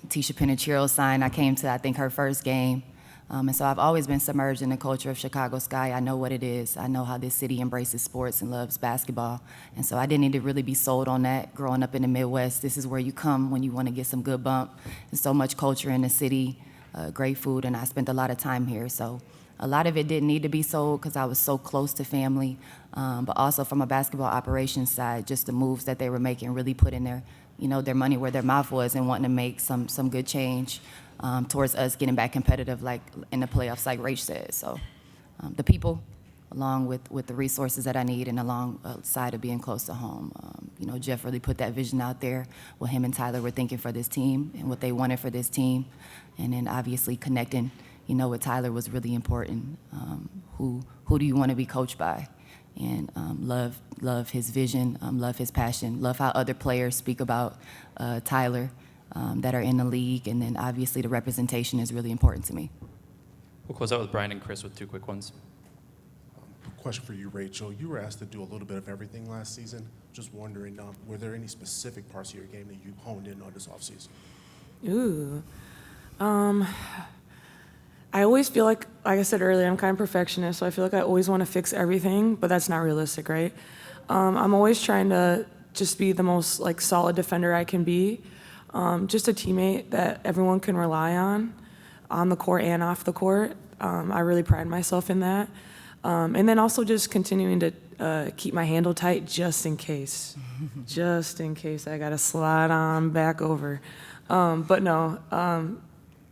Tisha Penicheiro signed. I came to, I think, her first game. And so I've always been submerged in the culture of Chicago Sky. I know what it is. I know how this city embraces sports and loves basketball. And so I didn't need to really be sold on that growing up in the Midwest. This is where you come when you want to get some good bump. There's so much culture in the city, great food, and I spent a lot of time here. So a lot of it didn't need to be sold because I was so close to family. But also from a basketball operations side, just the moves that they were making, really putting their money where their mouth was and wanting to make some good change towards us getting back competitive, like in the playoffs, like Rach said. So the people, along with the resources that I need, and alongside of being close to home, Jeff really put that vision out there, what him and Tyler were thinking for this team and what they wanted for this team. And then obviously connecting, with Tyler was really important. Who do you want to be coached by? And love his vision, love his passion, love how other players speak about Tyler that are in the league, and then obviously the representation is really important to me. We'll close out with Brian and Chris with 2 quick ones. Question for you, Rachel. You were asked to do a little bit of everything last season. Just wondering, were there any specific parts of your game that you honed in on this offseason? Ooh. I always feel like I said earlier, I'm kind of perfectionist, so I feel like I always want to fix everything, but that's not realistic, right? I'm always trying to just be the most solid defender I can be, just a teammate that everyone can rely on the court and off the court. I really pride myself in that. And then also just continuing to keep my handle tight just in case I got to slide on back over. But no,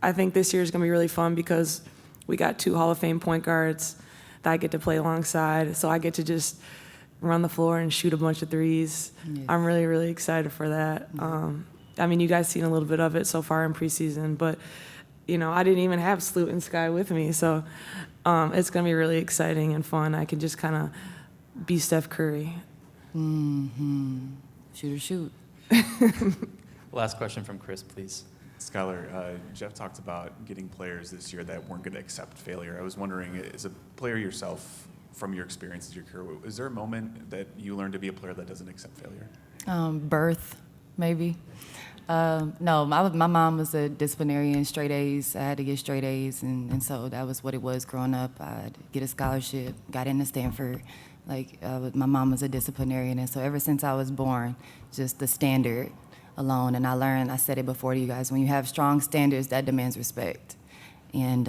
I think this year is going to be really fun because we got 2 Hall of Fame point guards that I get to play alongside. So I get to just run the floor and shoot a bunch of threes. Yes. I'm really, really excited for that. You guys seen a little bit of it so far in preseason, but, I didn't even have Sloot and Sky with me. So it's going to be really exciting and fun. I can just kind of be Steph Curry. Mm-hmm. Shoot or shoot. Last question from Chris, please. Skylar, Jeff talked about getting players this year that weren't going to accept failure. I was wondering, as a player yourself, from your experiences, your career, is there a moment that you learned to be a player that doesn't accept failure? Birth, maybe. No, my mom was a disciplinarian, straight A's. I had to get straight A's, and so that was what it was growing up. I'd get a scholarship, got into Stanford. My mom was a disciplinarian, and so ever since I was born, just the standard alone. And I said it before to you guys, when you have strong standards, that demands respect. And,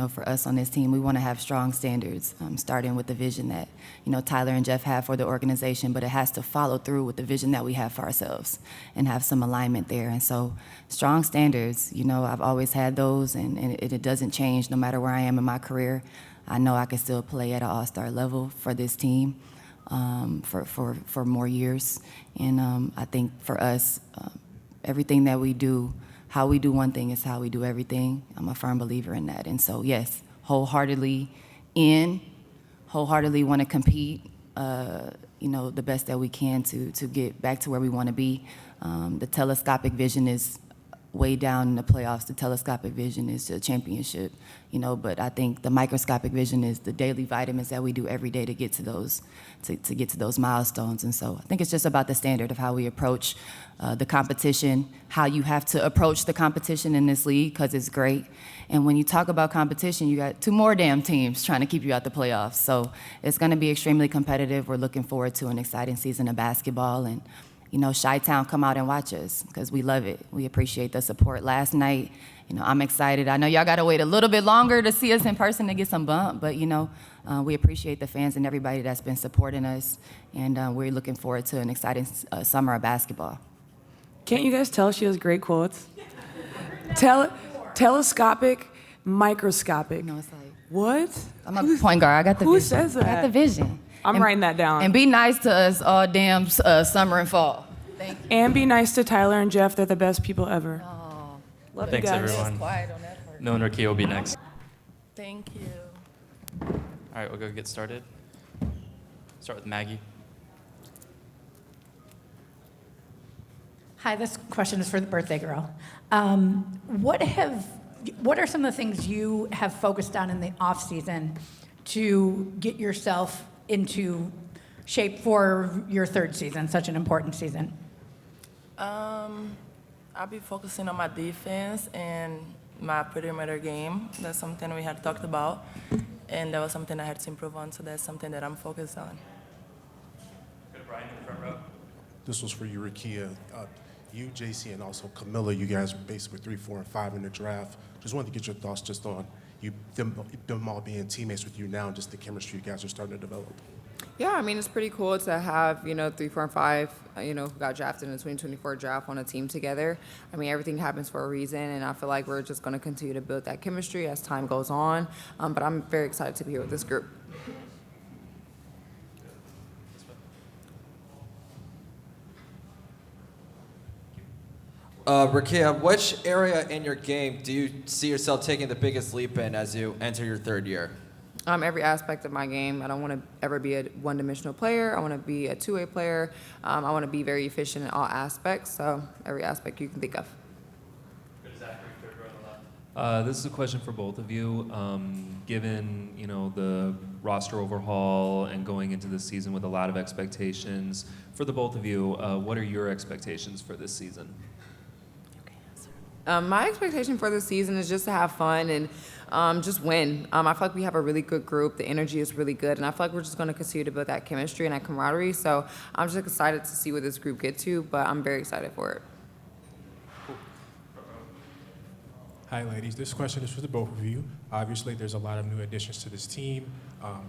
for us on this team, we want to have strong standards, starting with the vision that, Tyler and Jeff have for the organization, but it has to follow through with the vision that we have for ourselves and have some alignment there. And so strong standards, I've always had those, and it doesn't change no matter where I am in my career. I know I can still play at an all-star level for this team for more years. And I think for us, everything that we do, how we do one thing is how we do everything. I'm a firm believer in that. And so, yes, wholeheartedly want to compete, the best that we can to get back to where we want to be. The telescopic vision is way down in the playoffs. The telescopic vision is the championship, but I think the microscopic vision is the daily vitamins that we do every day to get to those milestones. And so I think it's just about the standard of how we approach the competition, how you have to approach the competition in this league, because it's great. And when you talk about competition, you got 2 more damn teams trying to keep you out the playoffs. So it's going to be extremely competitive. We're looking forward to an exciting season of basketball. And Chi-Town, come out and watch us because we love it. We appreciate the support. Last night, I'm excited. I know y'all got to wait a little bit longer to see us in person to get some bump, but, we appreciate the fans and everybody that's been supporting us, and we're looking forward to an exciting summer of basketball. Can't you guys tell she has great quotes? Telescopic, microscopic. It's like, what? I'm a point guard. I got the Who vision. says that? I got the vision. I'm writing that down. And be nice to us all damn summer and fall. Thank you. And be nice to Tyler and Jeff. They're the best people ever. Oh, love Thanks, you guys. everyone. Quiet on that part. Noah and Rickea will be next. Thank you. All right, we'll go get started. Start with Maggie. Hi, this question is for the birthday girl. What are some of the things you have focused on in the off season to get yourself into shape for your third season, such an important season? I'll be focusing on my defense and my perimeter game. That's something we had talked about, and that was something I had to improve on, so that's something that I'm focused on. Go to Brian in the front row. This was for you, Rickea. You, Jacy, and also Kamilla, you guys were basically 3, 4, and 5 in the draft. Just wanted to get your thoughts just on them all being teammates with you now and just the chemistry you guys are starting to develop. Yeah, I mean, it's pretty cool to have, 3, 4, and 5, who got drafted in the 2024 draft on a team together. I mean, everything happens for a reason, and I feel like we're just going to continue to build that chemistry as time goes on. But I'm very excited to be here with this group. Rickea, which area in your game do you see yourself taking the biggest leap in as you enter your third year? Every aspect of my game. I don't want to ever be a one-dimensional player. I want to be a two-way player. I want to be very efficient in all aspects, so every aspect you can think of. This is a question for both of you. Given the roster overhaul and going into the season with a lot of expectations, for the both of you, what are your expectations for this season? My expectation for this season is just to have fun and just win. I feel like we have a really good group. The energy is really good, and I feel like we're just going to continue to build that chemistry and that camaraderie. So I'm just excited to see where this group gets to, but I'm very excited for it. Hi, ladies. This question is for the both of you. Obviously, there's a lot of new additions to this team.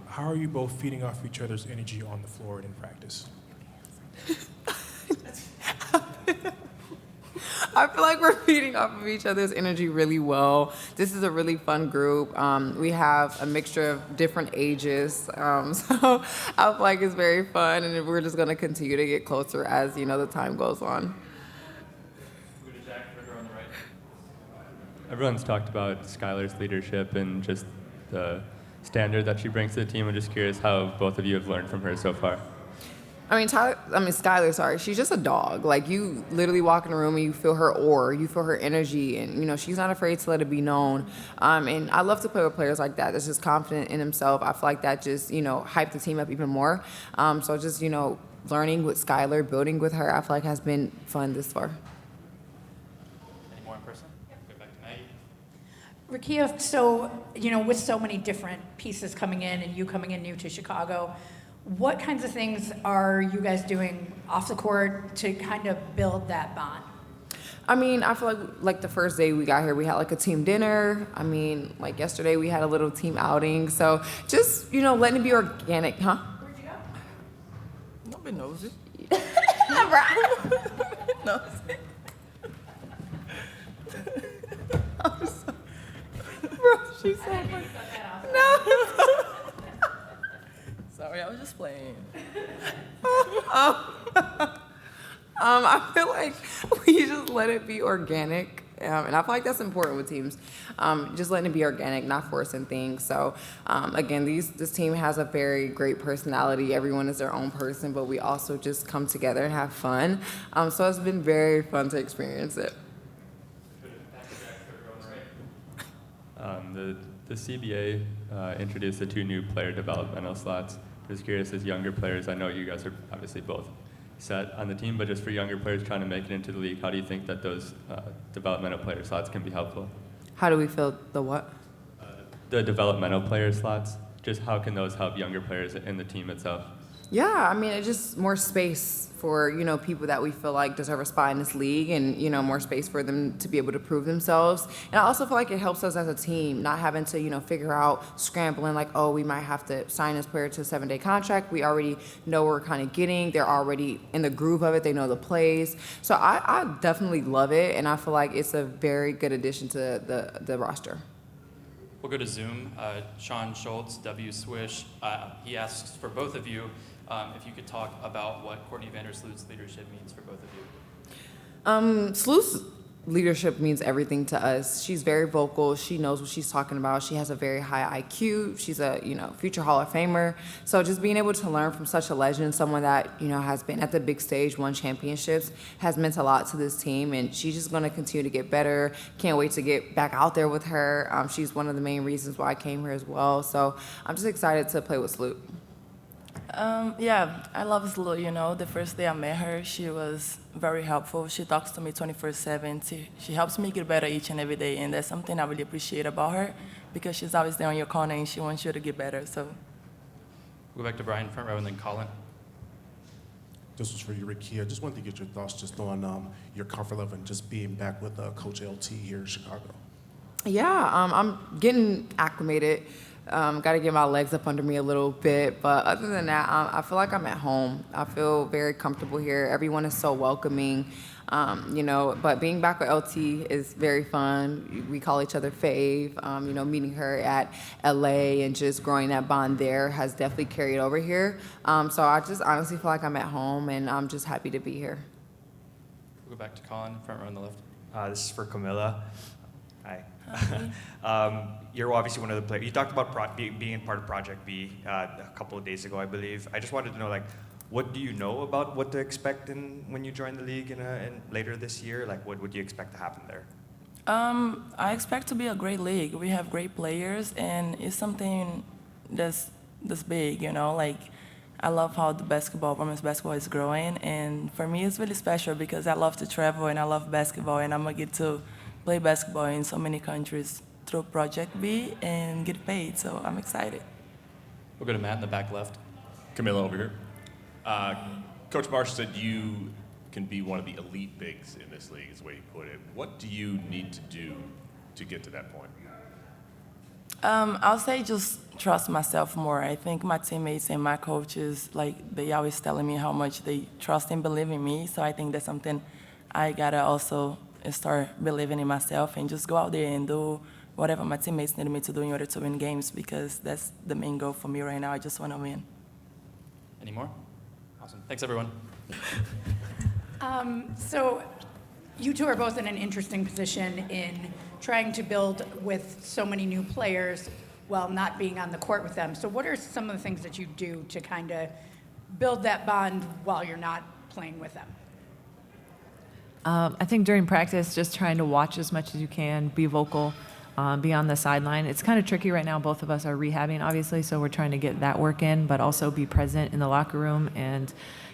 How are you both feeding off each other's energy on the floor and in practice? I feel like we're feeding off of each other's energy really well. This is a really fun group. We have a mixture of different ages, so I feel like it's very fun, and we're just going to continue to get closer as the time goes on. Everyone's talked about Skylar's leadership and just the standard that she brings to the team. I'm just curious how both of you have learned from her so far. Skylar, sorry, she's just a dog. Like, you literally walk in a room and you feel her aura, you feel her energy, and, she's not afraid to let it be known. And I love to play with players like that that's just confident in himself. I feel like that just, hyped the team up even more. So just, learning with Skylar, building with her, I feel like has been fun this far. Any more in person? Go back to Maggie. Rickea, so, with so many different pieces coming in and you coming in new to Chicago, what kinds of things are you guys doing off the court to kind of build that bond? I feel like the first day we got here, we had like a team dinner. Like yesterday we had a little team outing. So just, letting it be organic, huh? Where'd you go? Nobody knows it. Nosy. I'm sorry. Bro, she said no. Sorry, I was just playing. I feel like we just let it be organic. And I feel like that's important with teams. Just letting it be organic, not forcing things. So, again, this team has a very great personality. Everyone is their own person, but we also just come together and have fun. So it's been very fun to experience it. The CBA introduced the 2 new player developmental slots. Just curious, as younger players, I know you guys are obviously both set on the team, but just for younger players trying to make it into the league, how do you think that those developmental player slots can be helpful? How do we feel the what? The developmental player slots, just how can those help younger players in the team itself? Yeah, I mean, it's just more space for, people that we feel like deserve a spot in this league and, more space for them to be able to prove themselves. And I also feel like it helps us as a team, not having to, figure out, scrambling like, oh, we might have to sign this player to a 7-day contract. We already know what we're kind of getting. They're already in the groove of it. They know the plays. So I definitely love it, and I feel like it's a very good addition to the roster. We'll go to Zoom. Sean Schultz, W Swish, he asks for both of you if you could talk about what Courtney Vandersloot's leadership means for both of you. Sloot's leadership means everything to us. She's very vocal. She knows what she's talking about. She has a very high IQ. She's a, future Hall of Famer. So just being able to learn from such a legend, someone that, has been at the big stage, won championships, has meant a lot to this team. And she's just going to continue to get better. Can't wait to get back out there with her. She's one of the main reasons why I came here as well. So I'm just excited to play with Sloot. Yeah, I love Sloot, The first day I met her, she was very helpful. She talks to me 24/7. She helps me get better each and every day, and that's something I really appreciate about her because she's always there on your corner and she wants you to get better. So, We'll go back to Brian, front row, and then Colin. This was for you, Rickea. I just wanted to get your thoughts just on your comfort level and just being back with Coach LT here in Chicago. Yeah, I'm getting acclimated. Got to get my legs up under me a little bit. But other than that, I feel like I'm at home. I feel very comfortable here. Everyone is so welcoming, But being back with LT is very fun. We call each other fave. Meeting her at LA and just growing that bond there has definitely carried over here. So I just honestly feel like I'm at home, and I'm just happy to be here. We'll go back to Colin, front row on the left. This is for Kamilla. Hi. You're obviously one of the players. You talked about being part of Project B a couple of days ago, I believe. I just wanted to know, what do you know about what to expect when you join the league in later this year? What would you expect to happen there? I expect to be a great league. We have great players, and it's something that's big, I love how the women's basketball is growing, and for me it's really special because I love to travel and I love basketball, and I'm gonna get to play basketball in so many countries through Project B and get paid, so I'm excited. We'll go to Matt in the back left. Kamilla over here. Coach Marsh said you can be one of the elite bigs in this league, is the way he put it. What do you need to do to get to that point? I'll say just trust myself more. I think my teammates and my coaches, they always telling me how much they trust and believe in me, so I think that's something I gotta also start believing in myself and just go out there and do whatever my teammates need me to do in order to win games, because that's the main goal for me right now. I just want to win. Any more? Awesome. Thanks, everyone. So you two are both in an interesting position in trying to build with so many new players while not being on the court with them. So what are some of the things that you do to kind of build that bond while you're not playing with them? I think during practice, just trying to watch as much as you can, be vocal, be on the sideline. It's kind of tricky right now. Both of us are rehabbing, obviously, so we're trying to get that work in, but also be present in the locker room. And,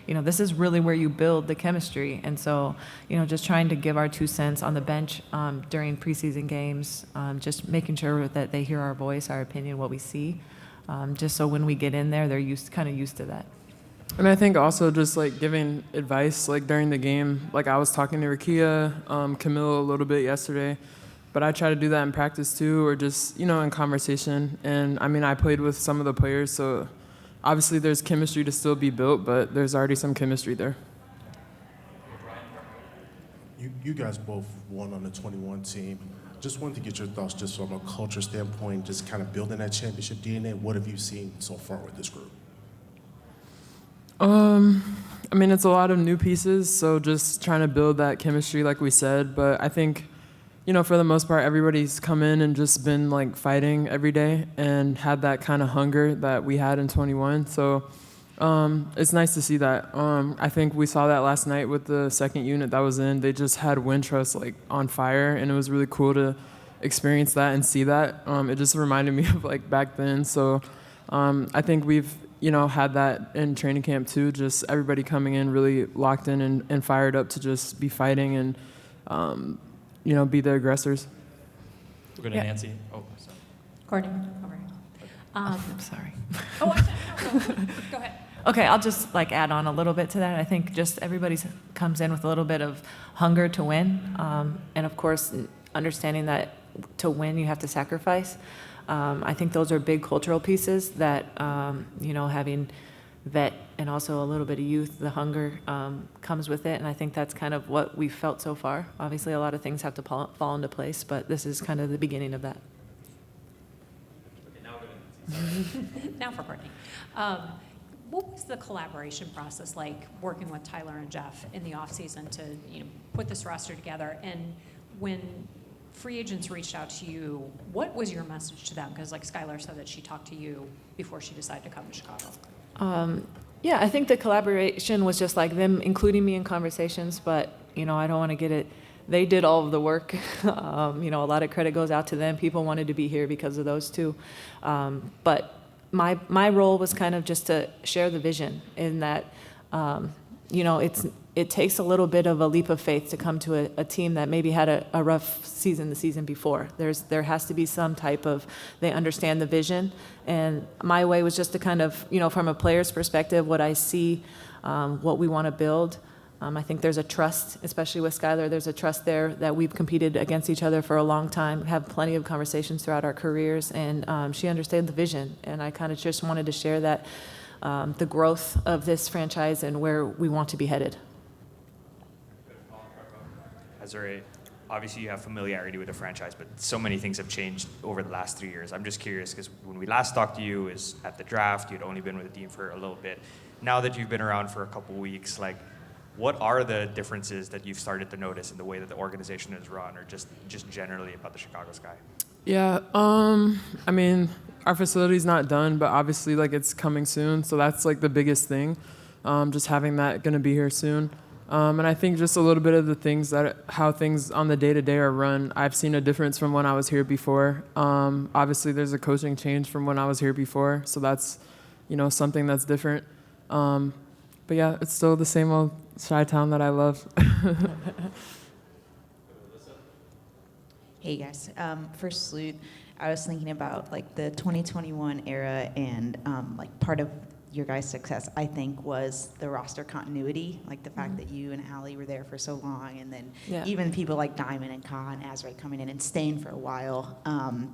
this is really where you build the chemistry. And so, just trying to give our 2 cents on the bench during preseason games, just making sure that they hear our voice, our opinion, what we see, just so when we get in there, they're used to that. And I think also just giving advice during the game. I was talking to Rickea, Kamilla a little bit yesterday, but I try to do that in practice too, or just in conversation. And I played with some of the players, so obviously there's chemistry to still be built, but there's already some chemistry there. You guys both won on the 21 team. Just wanted to get your thoughts just from a culture standpoint, just kind of building that championship DNA. What have you seen so far with this group? I mean, it's a lot of new pieces, so just trying to build that chemistry, like we said. But I think, for the most part, everybody's come in and just been like fighting every day and had that kind of hunger that we had in 21. So it's nice to see that. I think we saw that last night with the second unit that was in. They just had Wintrust like on fire, and it was really cool to experience that and see that. It just reminded me of like back then. So I think we've had that in training camp too, just everybody coming in really locked in and fired up to just be fighting and, be the aggressors. We'll go to Nancy. Oh, sorry. Courtney, over here. I'm sorry. Oh, go ahead. Okay, I'll just add on a little bit to that. I think just everybody comes in with a little bit of hunger to win, and of course, understanding that to win you have to sacrifice. I think those are big cultural pieces that, having vet and also a little bit of youth, the hunger comes with it. And I think that's kind of what we've felt so far. Obviously, a lot of things have to fall into place, but this is kind of the beginning of that. Now for Courtney. What was the collaboration process like working with Tyler and Jeff in the offseason to put this roster together? And when free agents reached out to you, what was your message to them? Because like Skylar said that she talked to you before she decided to come to Chicago. Yeah, I think the collaboration was just like them including me in conversations, but I don't want to get it. They did all of the work. A lot of credit goes out to them. People wanted to be here because of those two. But my role was kind of just to share the vision in that, it takes a little bit of a leap of faith to come to a team that maybe had a rough season the season before. There has to be some type of, they understand the vision. And my way was just to kind of, from a player's perspective, what I see, what we want to build. I think there's a trust, especially with Skylar, there's a trust there that we've competed against each other for a long time, have plenty of conversations throughout our careers, and she understood the vision. And I kind of just wanted to share that, the growth of this franchise and where we want to be headed. Azurá, obviously you have familiarity with the franchise, but so many things have changed over the last 3 years. I'm just curious, because when we last talked to you is at the draft, you'd only been with the team for a little bit. Now that you've been around for a couple weeks, what are the differences that you've started to notice in the way that the organization is run, or just generally about the Chicago Sky? Yeah, I mean, our facility's not done, but obviously it's coming soon, so that's the biggest thing. Just having that gonna be here soon. And I think just a little bit of the things how things on the day-to-day are run, I've seen a difference from when I was here before. Obviously, there's a coaching change from when I was here before, so that's, something that's different. But yeah, it's still the same old Chi-Town that I love. Hey guys, for Sloot, I was thinking about the 2021 era, and part of your guys' success, I think, was the roster continuity, the fact that you and Allie were there for so long, and then even people like Diamond and Ka and Azurá coming in and staying for a while. And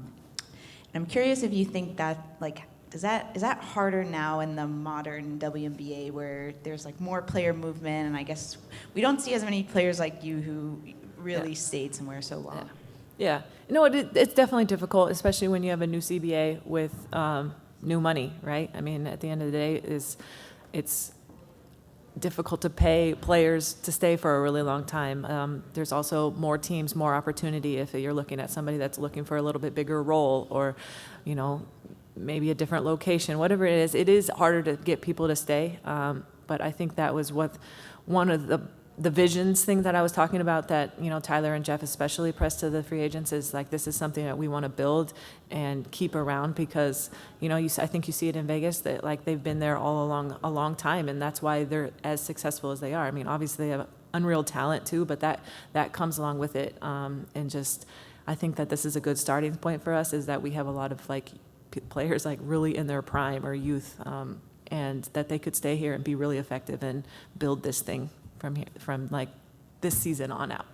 I'm curious if you think that, is that harder now in the modern WNBA where there's more player movement, and I guess we don't see as many players like you who really stayed somewhere so long? Yeah. It's definitely difficult, especially when you have a new CBA with new money, right? I mean, at the end of the day, it's difficult to pay players to stay for a really long time. There's also more teams, more opportunity if you're looking at somebody that's looking for a little bit bigger role, or, maybe a different location, whatever it is harder to get people to stay. But I think that was one of the visions thing that I was talking about that, Tyler and Jeff especially pressed to the free agents is this is something that we want to build and keep around, because, I think you see it in Vegas that they've been there all along a long time, and that's why they're as successful as they are. I mean, obviously they have unreal talent too, but that comes along with it. And just, I think that this is a good starting point for us, is that we have a lot of players really in their prime or youth, and that they could stay here and be really effective and build this thing from here, from this season on out.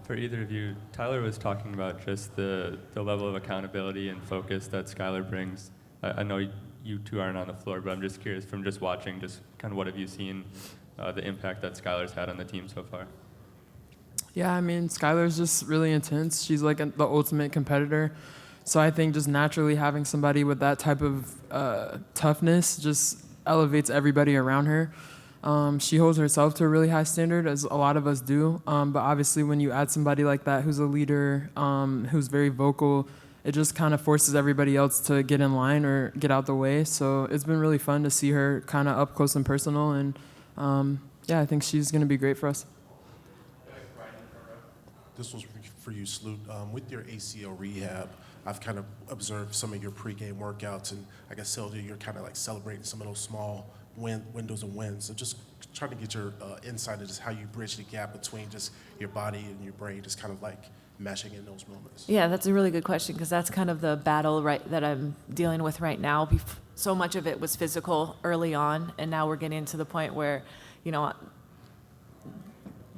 For either of you, Tyler was talking about just the level of accountability and focus that Skylar brings. I know you two aren't on the floor, but I'm just curious, from just watching, just kind of what have you seen, the impact that Skylar's had on the team so far? Yeah, I mean, Skylar's just really intense. She's the ultimate competitor. So I think just naturally having somebody with that type of toughness just elevates everybody around her. She holds herself to a really high standard, as a lot of us do. But obviously, when you add somebody like that who's a leader, who's very vocal, it just kind of forces everybody else to get in line or get out the way. So it's been really fun to see her kind of up close and personal. And yeah, I think she's going to be great for us. This one's for you, Sloot. With your ACL rehab, I've kind of observed some of your pregame workouts, and I guess, Sheldon, you're kind of like celebrating some of those small windows and wins. So just trying to get your insight into just how you bridge the gap between just your body and your brain, just kind of like meshing in those moments. Yeah, that's a really good question, because that's kind of the battle that I'm dealing with right now. So much of it was physical early on, and now we're getting to the point where,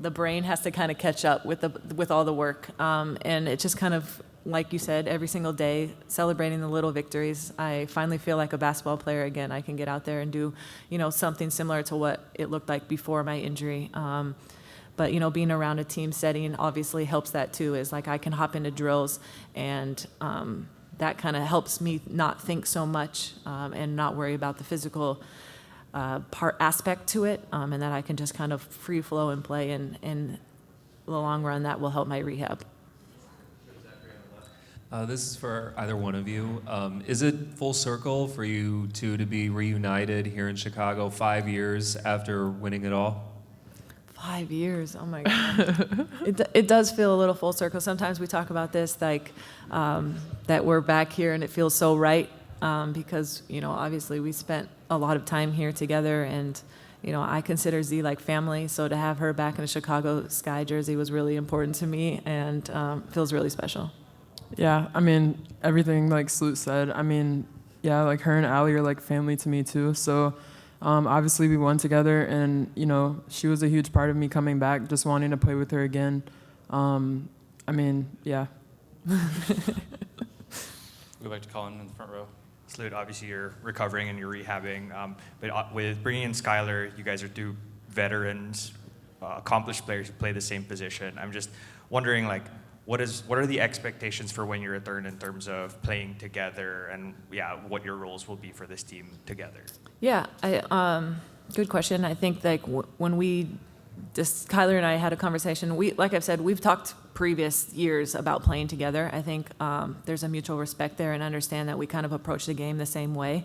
the brain has to kind of catch up with all the work. And it just kind of, like you said, every single day, celebrating the little victories. I finally feel like a basketball player again. I can get out there and do, something similar to what it looked like before my injury. But, being around a team setting obviously helps that too, is like I can hop into drills, and that kind of helps me not think so much and not worry about the physical aspect to it, and that I can just kind of free flow and play, and in the long run that will help my rehab. This is for either one of you. Is it full circle for you two to be reunited here in Chicago 5 years after winning it all? 5 years, oh my God. It does feel a little full circle. Sometimes we talk about this, like that we're back here and it feels so right, because, obviously we spent a lot of time here together, and, I consider Z like family, so to have her back in a Chicago Sky jersey was really important to me, and feels really special. Yeah, I mean, everything like Sloot said. I mean, yeah, like her and Allie are like family to me too. So obviously we won together, and she was a huge part of me coming back, just wanting to play with her again. I mean, yeah. We'd like to call in the front row. Sloot, obviously you're recovering and you're rehabbing, but with bringing in Skylar, you guys are two veterans, accomplished players who play the same position. I'm just wondering, like, what are the expectations for when you return in terms of playing together, and what your roles will be for this team together? Yeah, good question. I think like when Skylar and I had a conversation, like I've said, we've talked previous years about playing together. I think there's a mutual respect there, and understand that we kind of approach the game the same way.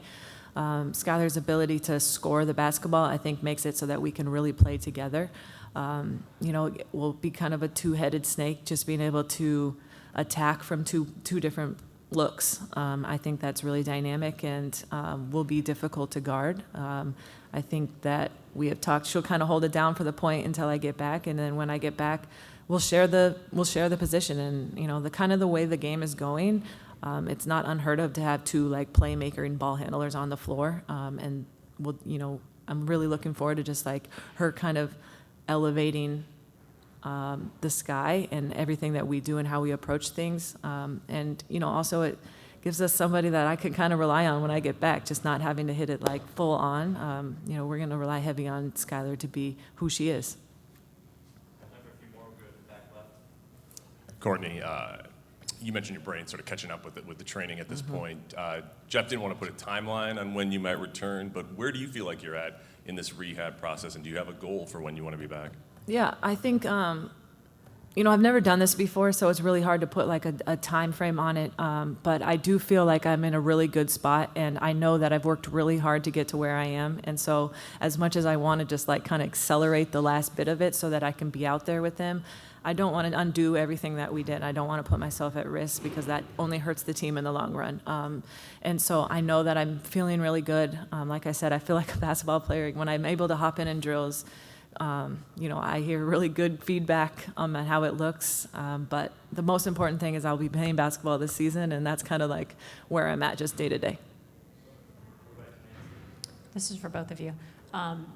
Skylar's ability to score the basketball, I think, makes it so that we can really play together. We'll be kind of a two-headed snake, just being able to attack from two different looks. I think that's really dynamic, and will be difficult to guard. I think that we have talked, she'll kind of hold it down for the point until I get back, and then when I get back, we'll share the position. And the way the game is going, it's not unheard of to have two like playmaker and ball handlers on the floor. And I'm really looking forward to just like her kind of elevating the Sky and everything that we do and how we approach things. And also it gives us somebody that I can kind of rely on when I get back, just not having to hit it like full on. We're going to rely heavy on Skylar to be who she is. Courtney, you mentioned your brain sort of catching up with the training at this point. Jeff didn't want to put a timeline on when you might return, but where do you feel like you're at in this rehab process, and do you have a goal for when you want to be back? Yeah, I think, I've never done this before, so it's really hard to put like a time frame on it. But I do feel like I'm in a really good spot, and I know that I've worked really hard to get to where I am. And so as much as I want to just like kind of accelerate the last bit of it so that I can be out there with them, I don't want to undo everything that we did. I don't want to put myself at risk, because that only hurts the team in the long run. And so I know that I'm feeling really good. Like I said, I feel like a basketball player. When I'm able to hop in drills, I hear really good feedback on how it looks. But the most important thing is I'll be playing basketball this season, and that's kind of like where I'm at just day to day. This is for both of you.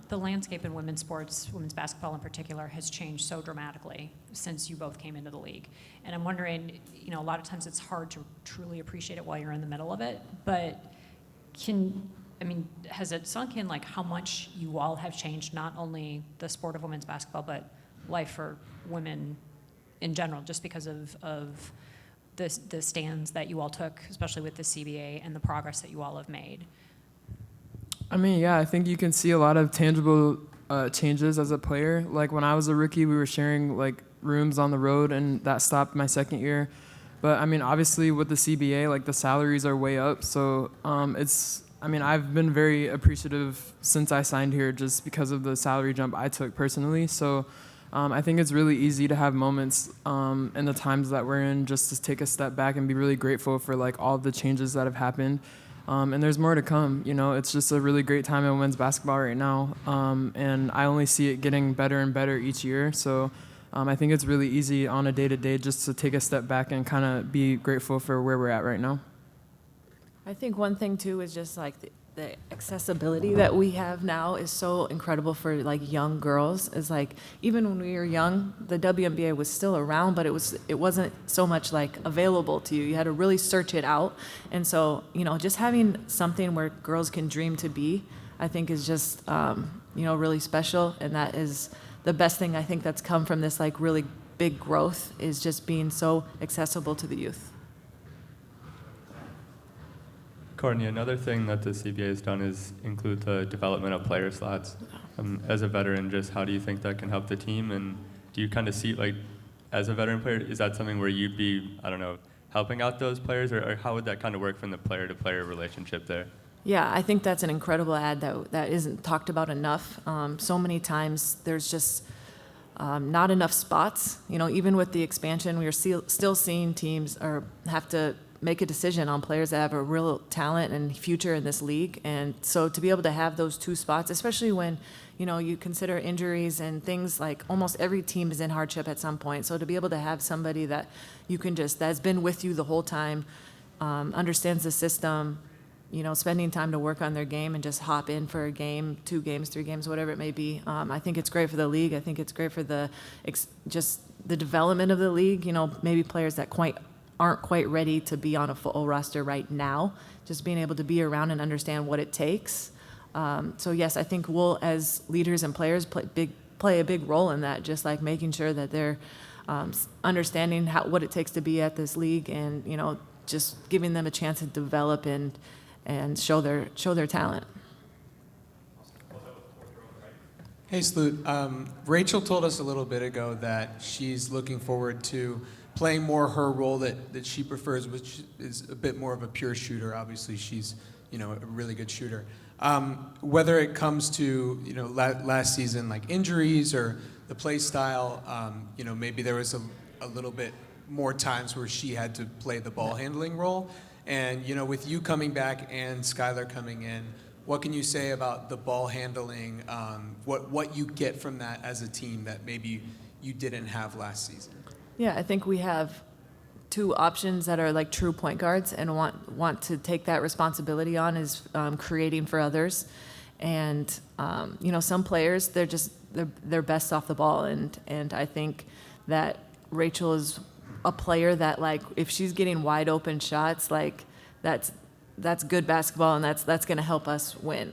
The landscape in women's sports, women's basketball in particular, has changed so dramatically since you both came into the league. And I'm wondering, a lot of times it's hard to truly appreciate it while you're in the middle of it, but has it sunk in like how much you all have changed, not only the sport of women's basketball, but life for women in general, just because of the stands that you all took, especially with the CBA, and the progress that you all have made? I mean, yeah, I think you can see a lot of tangible changes as a player. Like when I was a rookie, we were sharing like rooms on the road, and that stopped my second year. But I mean, obviously with the CBA, like the salaries are way up. So I've been very appreciative since I signed here just because of the salary jump I took personally. So I think it's really easy to have moments in the times that we're in just to take a step back and be really grateful for like all of the changes that have happened. And there's more to come. You know, it's just a really great time in women's basketball right now. And I only see it getting better and better each year. So I think it's really easy on a day-to-day just to take a step back and kind of be grateful for where we're at right now. I think one thing too is just like the accessibility that we have now is so incredible for like young girls. Is like even when we were young, the WNBA was still around, but it wasn't so much like available to you. You had to really search it out. And so, you know, just having something where girls can dream to be, I think is just really special. And that is the best thing I think that's come from this like really big growth, is just being so accessible to the youth. Courtney, another thing that the CBA has done is include the development of player slots. As a veteran, just how do you think that can help the team? And do you kind of see, like, as a veteran player, is that something where you'd be, I don't know, helping out those players? Or how would that kind of work from the player-to-player relationship there? Yeah, I think that's an incredible ad that isn't talked about enough. So many times there's just not enough spots. You know, even with the expansion, we are still seeing teams have to make a decision on players that have a real talent and future in this league. And so to be able to have those two spots, especially when, you know, you consider injuries and things, like almost every team is in hardship at some point. So to be able to have somebody that you can that's been with you the whole time, understands the system, you know, spending time to work on their game and just hop in for a game, 2 games, 3 games, whatever it may be. I think it's great for the league. I think it's great for just the development of the league. You know, maybe players that aren't quite ready to be on a full roster right now, just being able to be around and understand what it takes. So yes, I think we'll, as leaders and players, play a big role in that, just like making sure that they're understanding what it takes to be at this league, and, you know, just giving them a chance to develop and show their talent. Hey, Sloot. Rachel told us a little bit ago that she's looking forward to playing more her role that she prefers, which is a bit more of a pure shooter. Obviously, she's, you know, a really good shooter. Whether it comes to, you know, last season, like injuries or the play style, you know, maybe there was a little bit more times where she had to play the ball handling role. And, you know, with you coming back and Skylar coming in, what can you say about the ball handling, what you get from that as a team that maybe you didn't have last season? Yeah, I think we have 2 options that are like true point guards and want to take that responsibility on, is creating for others. And, you know, some players, they're best off the ball. And I think that Rachel is a player that, like, if she's getting wide open shots, like that's good basketball, and that's going to help us win.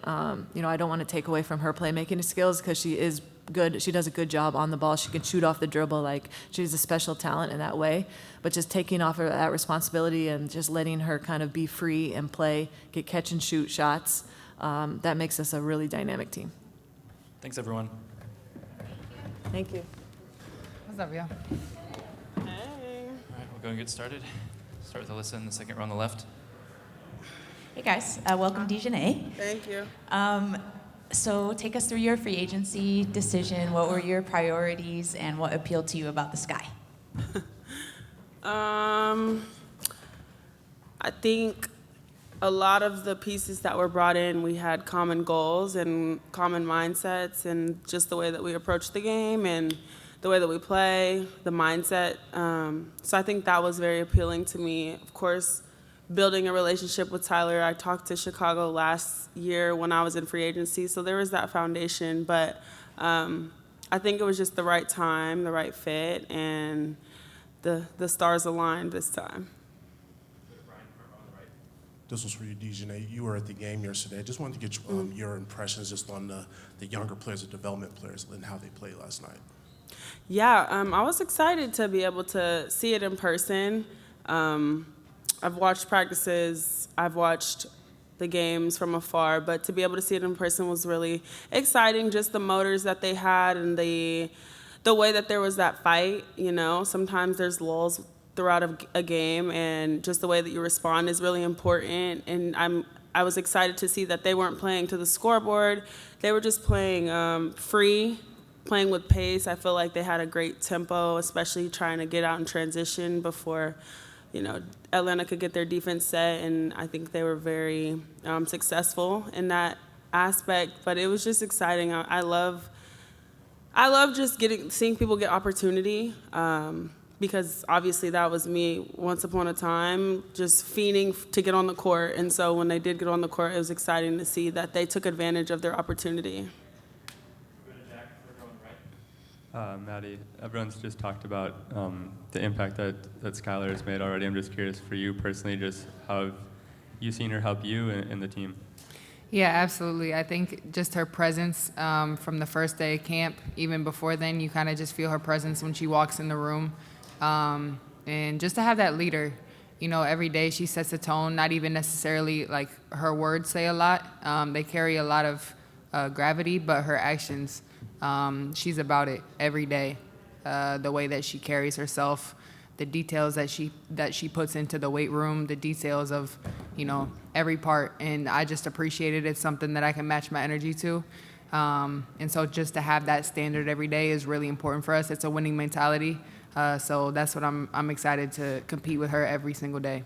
You know, I don't want to take away from her playmaking skills, because she is good. She does a good job on the ball. She can shoot off the dribble. Like, she's a special talent in that way. But just taking off of that responsibility and just letting her kind of be free and play, get catch and shoot shots, that makes us a really dynamic team. Thanks, everyone. Thank you. What's up, y'all? All right, we'll go and get started. Start with Alyssa in the second row on the left. Hey guys, welcome Dijonai. Thank you. So take us through your free agency decision. What were your priorities and what appealed to you about the Sky? I think a lot of the pieces that were brought in, we had common goals and common mindsets, and just the way that we approach the game and the way that we play, the mindset. So I think that was very appealing to me. Of course, building a relationship with Tyler. I talked to Chicago last year when I was in free agency, so there was that foundation. But I think it was just the right time, the right fit, and the stars aligned this time. This was for you, Dijonai. You were at the game yesterday. I just wanted to get your impressions just on the younger players, the development players, and how they played last night. Yeah, I was excited to be able to see it in person. I've watched practices, I've watched the games from afar, but to be able to see it in person was really exciting. Just the motors that they had and the way that there was that fight. Sometimes there's lulls throughout a game, and just the way that you respond is really important. And I was excited to see that they weren't playing to the scoreboard. They were just playing free, playing with pace. I feel like they had a great tempo, especially trying to get out in transition before Atlanta could get their defense set, and I think they were very successful in that aspect. But it was just exciting. I love just seeing people get opportunity, because obviously that was me once upon a time, just fiending to get on the court. And so when they did get on the court, it was exciting to see that they took advantage of their opportunity. Maddy, everyone's just talked about the impact that Skylar has made already. I'm just curious for you personally, just how have you seen her help you in the team? Yeah, absolutely. I think just her presence from the first day of camp, even before then, you kind of just feel her presence when she walks in the room. And just to have that leader, every day she sets a tone, not even necessarily like her words say a lot. They carry a lot of gravity, but her actions, she's about it every day. The way that she carries herself, the details that she puts into the weight room, the details of, every part. And I just appreciate it. It's something that I can match my energy to. And so just to have that standard every day is really important for us. It's a winning mentality. So that's what I'm excited to compete with her every single day.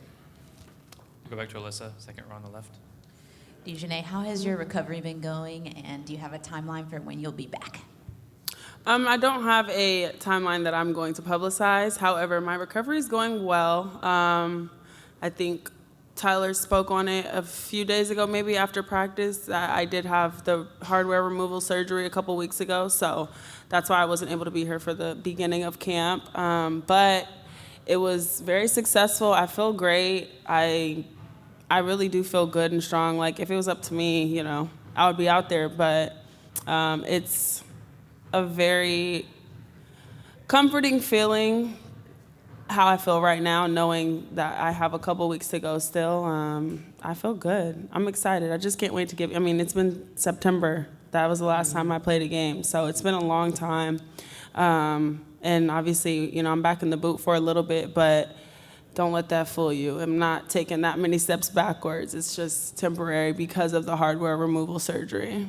Go back to Alyssa, second row on the left. Dijonai, how has your recovery been going, and do you have a timeline for when you'll be back? I don't have a timeline that I'm going to publicize. However, my recovery is going well. I think Tyler spoke on it a few days ago, maybe after practice. I did have the hardware removal surgery a couple weeks ago, so that's why I wasn't able to be here for the beginning of camp. But it was very successful. I feel great. I really do feel good and strong. Like, if it was up to me, I would be out there. But it's a very comforting feeling how I feel right now, knowing that I have a couple weeks to go still. I feel good. I'm excited. I just can't wait to it's been September. That was the last time I played a game. So it's been a long time. And obviously, I'm back in the boot for a little bit, but don't let that fool you. I'm not taking that many steps backwards. It's just temporary because of the hardware removal surgery.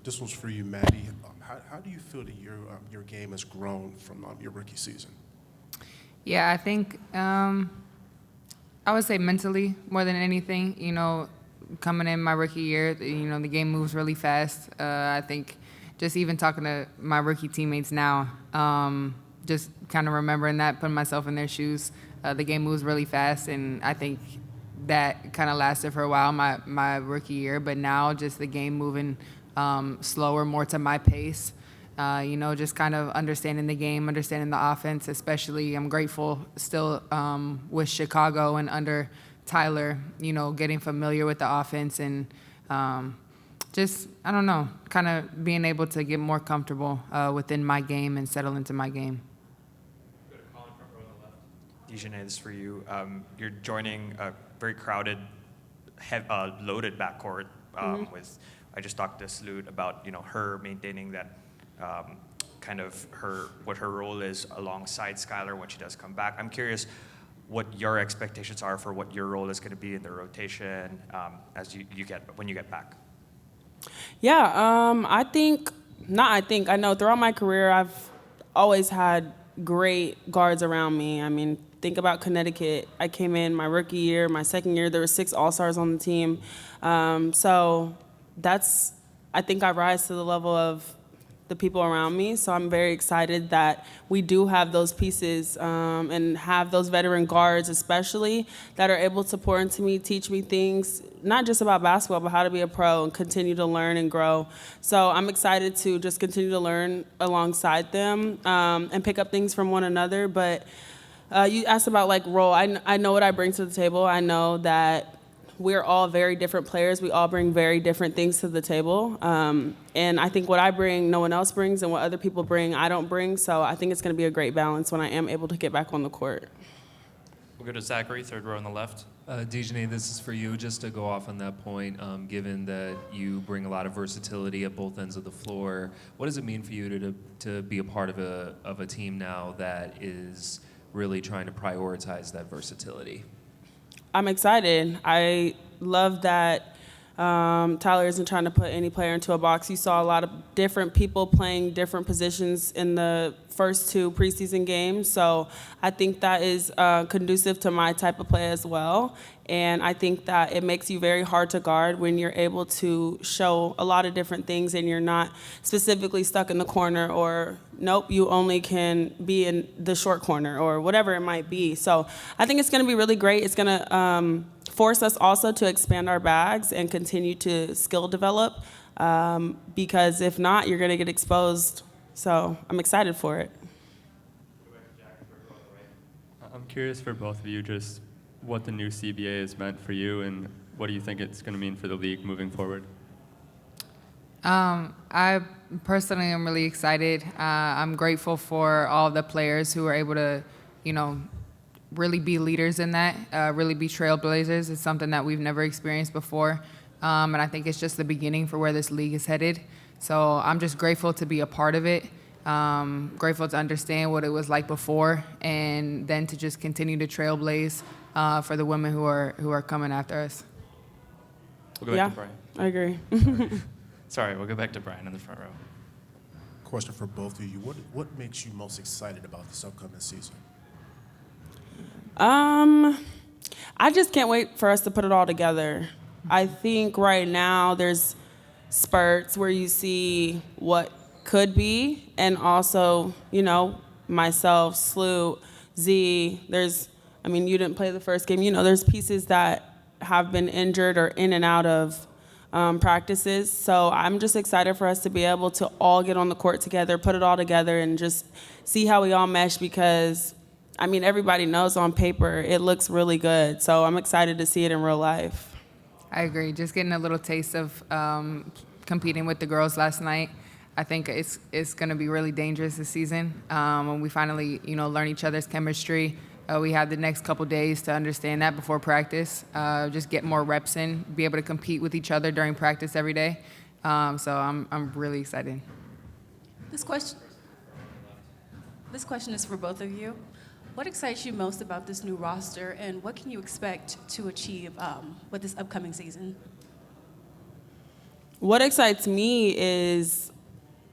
This one's for you, Maddy. How do you feel that your game has grown from your rookie season? Yeah, I think I would say mentally more than anything. Coming in my rookie year, the game moves really fast. I think just even talking to my rookie teammates now, just kind of remembering that, putting myself in their shoes, the game moves really fast, and I think that kind of lasted for a while, my rookie year. But now just the game moving slower, more to my pace. Just kind of understanding the game, understanding the offense. Especially, I'm grateful still with Chicago and under Tyler, getting familiar with the offense and just, I don't know, kind of being able to get more comfortable within my game and settle into my game. Dijonai, this is for you. You're joining a very crowded, loaded backcourt with. I just talked to Sloot about her maintaining that kind of what her role is alongside Skylar when she does come back. I'm curious what your expectations are for what your role is going to be in the rotation as when you get back. Yeah, I know throughout my career I've always had great guards around me. Think about Connecticut. I came in my rookie year, my second year, there were 6 All-Stars on the team. So I think I rise to the level of the people around me. So I'm very excited that we do have those pieces and have those veteran guards especially that are able to pour into me, teach me things, not just about basketball, but how to be a pro and continue to learn and grow. So I'm excited to just continue to learn alongside them and pick up things from one another. But you asked about role. I know what I bring to the table. I know that we're all very different players. We all bring very different things to the table. And I think what I bring, no one else brings, and what other people bring, I don't bring. So I think it's going to be a great balance when I am able to get back on the court. We'll go to Zachary, third row on the left. Dijonai, this is for you. Just to go off on that point, given that you bring a lot of versatility at both ends of the floor, what does it mean for you to be a part of a team now that is really trying to prioritize that versatility? I'm excited. I love that Tyler isn't trying to put any player into a box. You saw a lot of different people playing different positions in the first 2 preseason games. So I think that is conducive to my type of play as well. And I think that it makes you very hard to guard when you're able to show a lot of different things and you're not specifically stuck in the corner or, nope, you only can be in the short corner or whatever it might be. So I think it's going to be really great. It's going to force us also to expand our bags and continue to skill develop because if not, you're going to get exposed. So I'm excited for it. I'm curious for both of you just what the new CBA has meant for you and what do you think it's going to mean for the league moving forward? I personally am really excited. I'm grateful for all the players who are able to, really be leaders in that, really be trailblazers. It's something that we've never experienced before. And I think it's just the beginning for where this league is headed. So I'm just grateful to be a part of it, grateful to understand what it was like before, and then to just continue to trailblaze for the women who are coming after us. We'll go back to Brian. I agree. Sorry, we'll go back to Brian in the front row. Question for both of you. What makes you most excited about this upcoming season? I just can't wait for us to put it all together. I think right now there's spurts where you see what could be, and also, myself, Sloot, Z, you didn't play the first game. There's pieces that have been injured or in and out of practices. So I'm just excited for us to be able to all get on the court together, put it all together, and just see how we all mesh because, everybody knows on paper it looks really good. So I'm excited to see it in real life. I agree. Just getting a little taste of competing with the girls last night. I think it's going to be really dangerous this season when we finally, learn each other's chemistry. We have the next couple days to understand that before practice. Just get more reps in, be able to compete with each other during practice every day. So I'm really excited. This question is for both of you. What excites you most about this new roster, and what can you expect to achieve with this upcoming season? What excites me is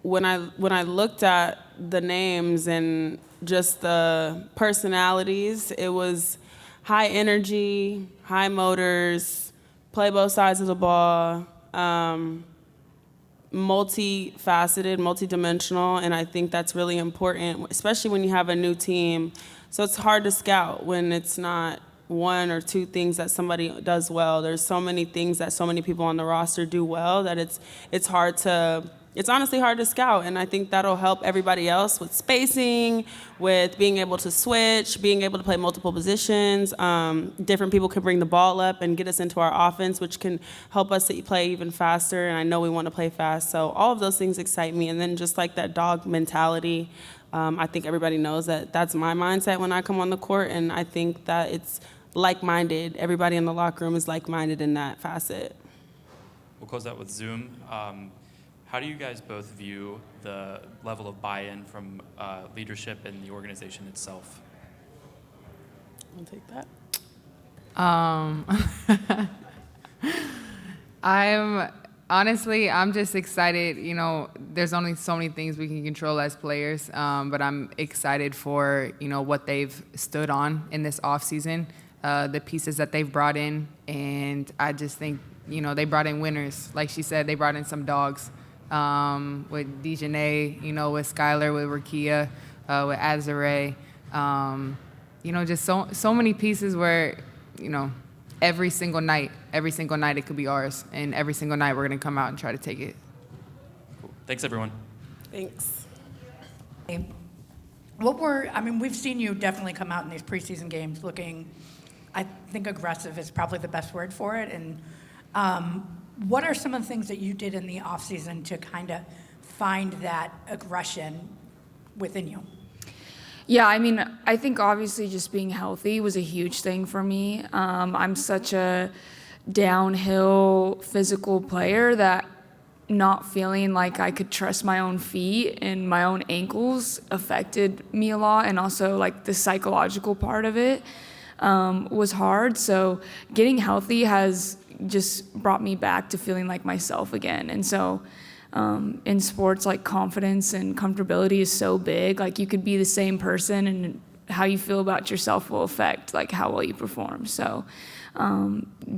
when I looked at the names and just the personalities, it was high energy, high motors, play both sides of the ball, multifaceted, multidimensional, and I think that's really important, especially when you have a new team. So it's hard to scout when it's not one or two things that somebody does well. There's so many things that so many people on the roster do well that it's honestly hard to scout, and I think that'll help everybody else with spacing, with being able to switch, being able to play multiple positions. Different people can bring the ball up and get us into our offense, which can help us to play even faster, and I know we want to play fast. So all of those things excite me, and then just like that dog mentality, I think everybody knows that that's my mindset when I come on the court, and I think that it's like-minded. Everybody in the locker room is like-minded in that facet. We'll close out with Zoom. How do you guys both view the level of buy-in from leadership in the organization itself? I'll take that. I'm just excited. There's only so many things we can control as players, but I'm excited for, what they've stood on in this offseason, the pieces that they've brought in, and I just think, they brought in winners. Like she said, they brought in some dogs. With Dijonai, with Skylar, with Rickea, with Azurá, just so many pieces where, every single night it could be ours, and every single night we're gonna come out and try to take it. Cool. Thanks, everyone. Thanks. We've seen you definitely come out in these preseason games looking I think aggressive is probably the best word for it. And what are some of the things that you did in the offseason to kind of find that aggression within you? Yeah, I mean, I think obviously just being healthy was a huge thing for me. I'm such a downhill physical player that not feeling like I could trust my own feet and my own ankles affected me a lot. And also like the psychological part of it was hard. So getting healthy has just brought me back to feeling like myself again. And so in sports, like confidence and comfortability is so big. Like you could be the same person and how you feel about yourself will affect like how well you perform. So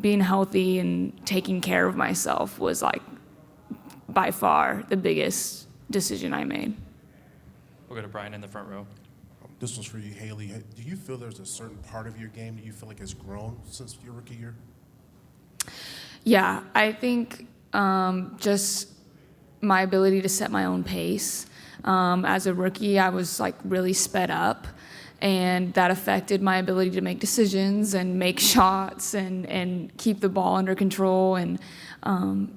being healthy and taking care of myself was like by far the biggest decision I made. We'll go to Brian in the front row. This one's for you, Hailey. Do you feel there's a certain part of your game that you feel like has grown since your rookie year? Yeah, I think just my ability to set my own pace. As a rookie, I was like really sped up, and that affected my ability to make decisions and make shots and keep the ball under control, and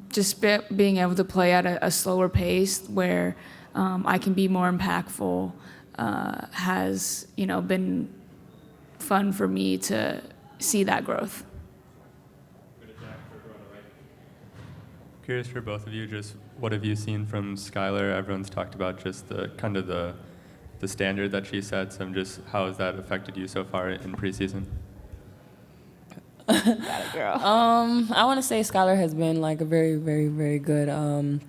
just being able to play at a slower pace where I can be more impactful has, you know, been fun for me to see that growth. Curious for both of you, just what have you seen from Skylar? Everyone's talked about just the kind of the standard that she sets, and just how has that affected you so far in preseason? Got it, girl. I want to say Skylar has been like a very, very, very good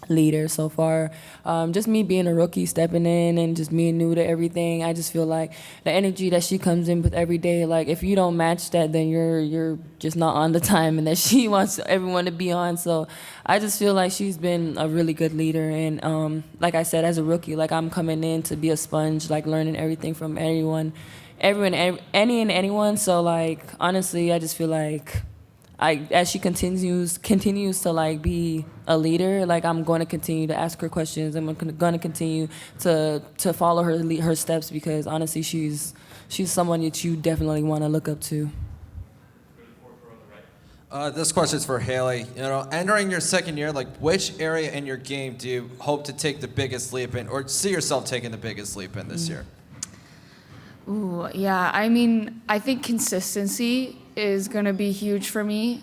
leader so far. Just me being a rookie, stepping in and just being new to everything. I just feel like the energy that she comes in with every day, like if you don't match that, then you're just not on the time and that she wants everyone to be on. So I just feel like she's been a really good leader. And like I said, as a rookie, like I'm coming in to be a sponge, like learning everything from anyone. So like honestly, I just feel like as she continues to like be a leader, like I'm going to continue to ask her questions. I'm going to continue to follow her steps, because honestly, she's someone that you definitely want to look up to. This question is for Hailey. You know, entering your second year, like which area in your game do you hope to take the biggest leap in, or see yourself taking the biggest leap in this year? Ooh, yeah. I mean, I think consistency is going to be huge for me.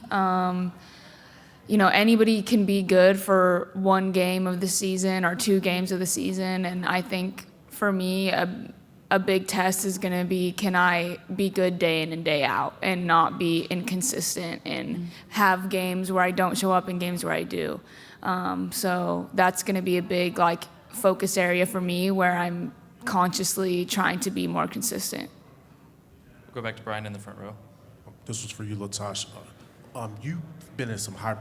You know, anybody can be good for one game of the season or 2 games of the season, and I think for me, a big test is going to be, can I be good day in and day out and not be inconsistent and have games where I don't show up and games where I do. So that's going to be a big like focus area for me, where I'm consciously trying to be more consistent. We'll go back to Brian in the front row. This was for you, Latasha. You've been in some high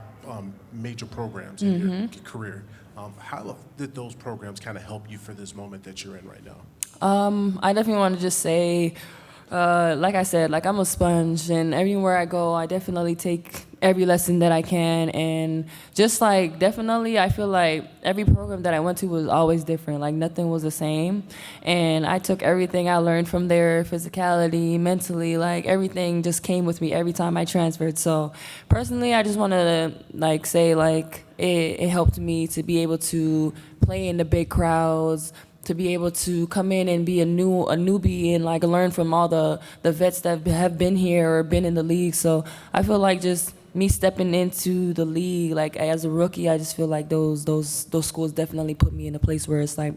major programs in your career. How did those programs kind of help you for this moment that you're in right now? I definitely want to just say, like I said, like I'm a sponge, and everywhere I go, I definitely take every lesson that I can, and just like definitely I feel like every program that I went to was always different, like nothing was the same, and I took everything I learned from there, physicality, mentally, like everything just came with me every time I transferred. So personally, I just want to like say like it helped me to be able to play in the big crowds, to be able to come in and be a newbie and like learn from all the vets that have been here or been in the league. So I feel like just me stepping into the league, like as a rookie, I just feel like those schools definitely put me in a place where it's like,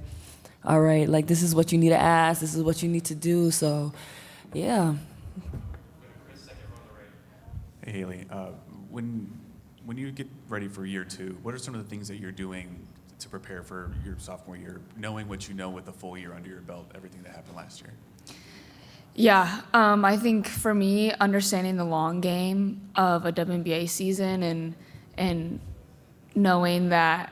all right, like this is what you need to ask, this is what you need to do. So, yeah. Hey Hailey, when you get ready for year 2, what are some of the things that you're doing to prepare for your sophomore year, knowing what you know with a full year under your belt, everything that happened last year? Yeah, I think for me, understanding the long game of a WNBA season and knowing that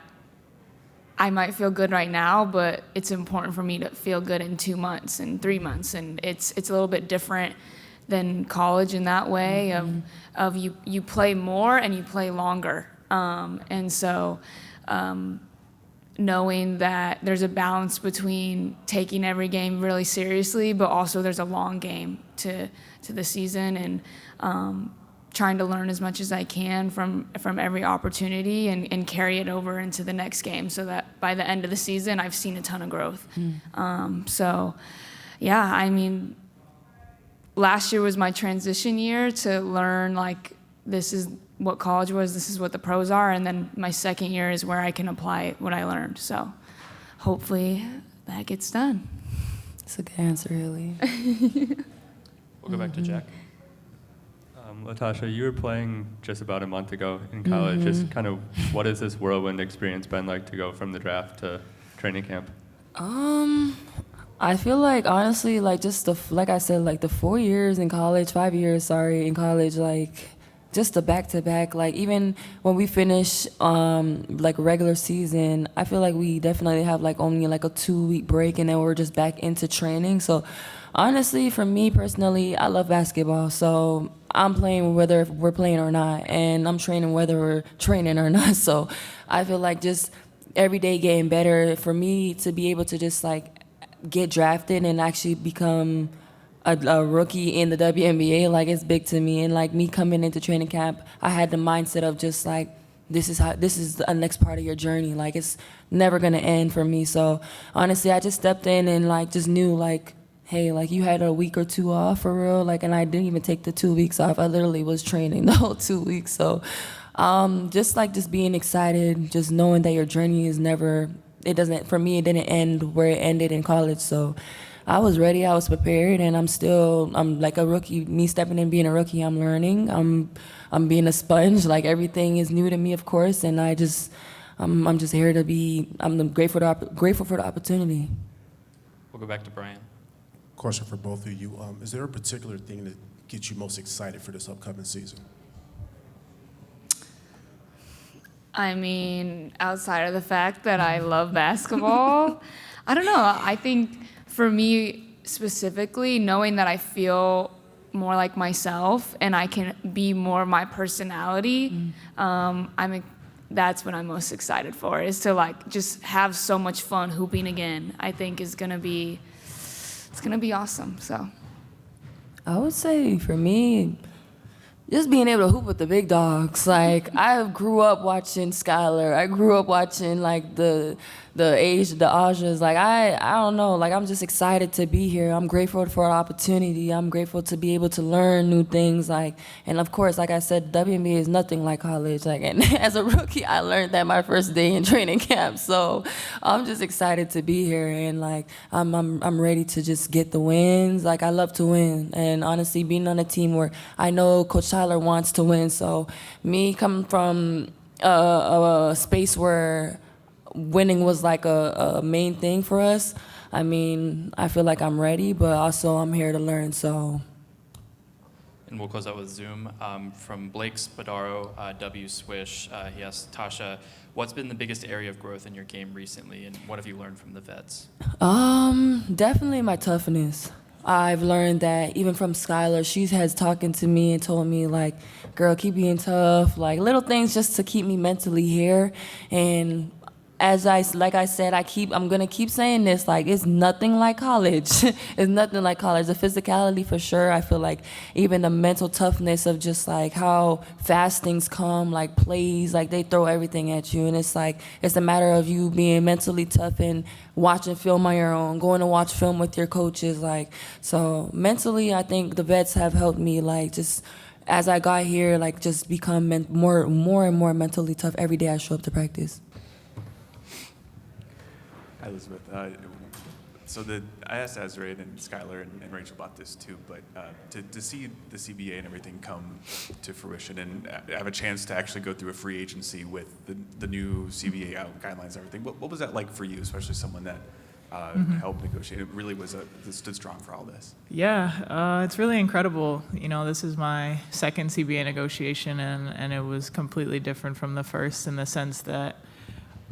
I might feel good right now, but it's important for me to feel good in 2 months and 3 months, and it's a little bit different than college in that way of you play more and you play longer, and so knowing that there's a balance between taking every game really seriously, but also there's a long game to the season, and trying to learn as much as I can from every opportunity and carry it over into the next game so that by the end of the season, I've seen a ton of growth. So, yeah, I mean, last year was my transition year to learn, like, this is what college was, this is what the pros are, and then my second year is where I can apply what I learned. So hopefully that gets done. That's a good answer, Hailey. We'll go back to Jack. Latasha, you were playing just about a month ago in college. Just kind of, what has this whirlwind experience been like to go from the draft to training camp? I feel like, honestly, like, just like I said, like, the 4 years in college, 5 years, sorry, in college, like, just the back-to-back, like, even when we finish, like, regular season, I feel like we definitely have, like, only, like, a 2-week break, and then we're just back into training. So, honestly, for me personally, I love basketball, so I'm playing whether we're playing or not, and I'm training whether we're training or not. So I feel like just every day getting better. For me to be able to just, like, get drafted and actually become a rookie in the WNBA, like, it's big to me. And, like, me coming into training camp, I had the mindset of just, like, this is the next part of your journey. Like, it's never gonna end for me. So honestly, I just stepped in and, like, just knew, like, hey, like, you had a week or two off for real, like, and I didn't even take the 2 weeks off. I literally was training the whole 2 weeks. So just being excited, just knowing that your journey is never, for me, it didn't end where it ended in college. So I was ready, I was prepared, and I'm like a rookie. Me stepping in being a rookie, I'm learning. I'm being a sponge. Like, everything is new to me, of course, and I'm just here to be. I'm grateful for the opportunity. We'll go back to Brian. Question for both of you. Is there a particular thing that gets you most excited for this upcoming season? I mean, outside of the fact that I love basketball, I don't know. I think for me specifically, knowing that I feel more like myself and I can be more my personality, that's what I'm most excited for, is to, like, just have so much fun hooping again. I think it's gonna be awesome. So I would say for me, just being able to hoop with the big dogs. Like, I grew up watching Skylar. I grew up watching, like, the Ajas. Like, I don't know. Like, I'm just excited to be here. I'm grateful for the opportunity. I'm grateful to be able to learn new things. Like, and of course, like I said, WNBA is nothing like college. Like, and as a rookie, I learned that my first day in training camp. So I'm just excited to be here, and, like, I'm ready to just get the wins. Like, I love to win, and honestly, being on a team where I know Coach Tyler wants to win. So me coming from a space where winning was like a main thing for us, I mean, I feel like I'm ready, but also I'm here to learn. So. And we'll close out with Zoom. From Blake Spadaro, W Swish, he asks, Tasha, what's been the biggest area of growth in your game recently, and what have you learned from the vets? Definitely my toughness. I've learned that even from Skylar, she has talking to me and told me, like, girl, keep being tough, like, little things just to keep me mentally here. And like I said, I'm gonna keep saying this, like, it's nothing like college. It's nothing like college. The physicality, for sure. I feel like even the mental toughness of just, like, how fast things come, like, plays, like, they throw everything at you, and it's like, it's a matter of you being mentally tough and watching film on your own, going to watch film with your coaches, like. So mentally, I think the vets have helped me, like, just as I got here, like, just become more and more mentally tough every day I show up to practice. Hi, Elizabeth. I asked Azurá and Skylar and Rachel about this too, but to see the CBA and everything come to fruition and have a chance to actually go through a free agency with the new CBA guidelines and everything, what was that like for you, especially someone that helped negotiate? It really stood strong for all this. Yeah, it's really incredible. You know, this is my second CBA negotiation, and it was completely different from the first in the sense that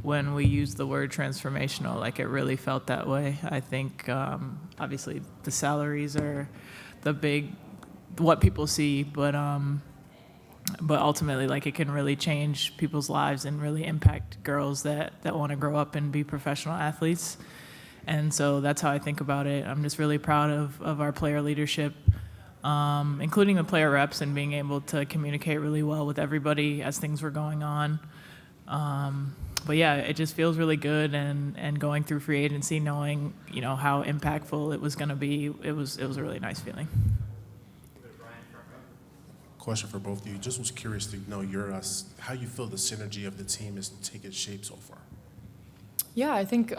when we used the word transformational, like, it really felt that way. I think, obviously, the salaries are what people see, but but ultimately, like, it can really change people's lives and really impact girls that want to grow up and be professional athletes. And so that's how I think about it. I'm just really proud of our player leadership, including the player reps, and being able to communicate really well with everybody as things were going on. But yeah, it just feels really good, and going through free agency, knowing, you know, how impactful it was going to be, it was a really nice feeling. Question for both of you. Just was curious to know how you feel the synergy of the team is taking shape so far. Yeah, I think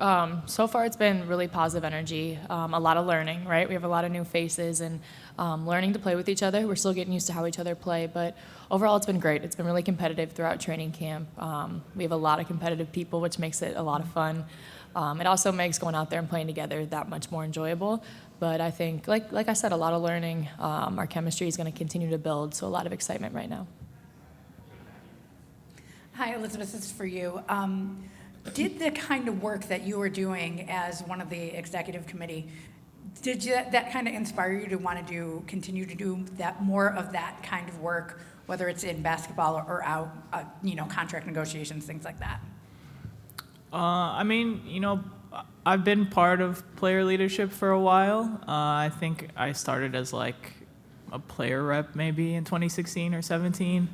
so far it's been really positive energy, a lot of learning, right? We have a lot of new faces and learning to play with each other. We're still getting used to how each other play, but overall it's been great. It's been really competitive throughout training camp. We have a lot of competitive people, which makes it a lot of fun. It also makes going out there and playing together that much more enjoyable. But I think, like I said, a lot of learning. Our chemistry is going to continue to build, so a lot of excitement right now. Hi, Elizabeth, this is for you. Did the kind of work that you were doing as one of the executive committee, that kind of inspire you to want to continue to do that, more of that kind of work, whether it's in basketball or out, contract negotiations, things like that? I mean, I've been part of player leadership for a while. I think I started as like a player rep maybe in 2016 or 17.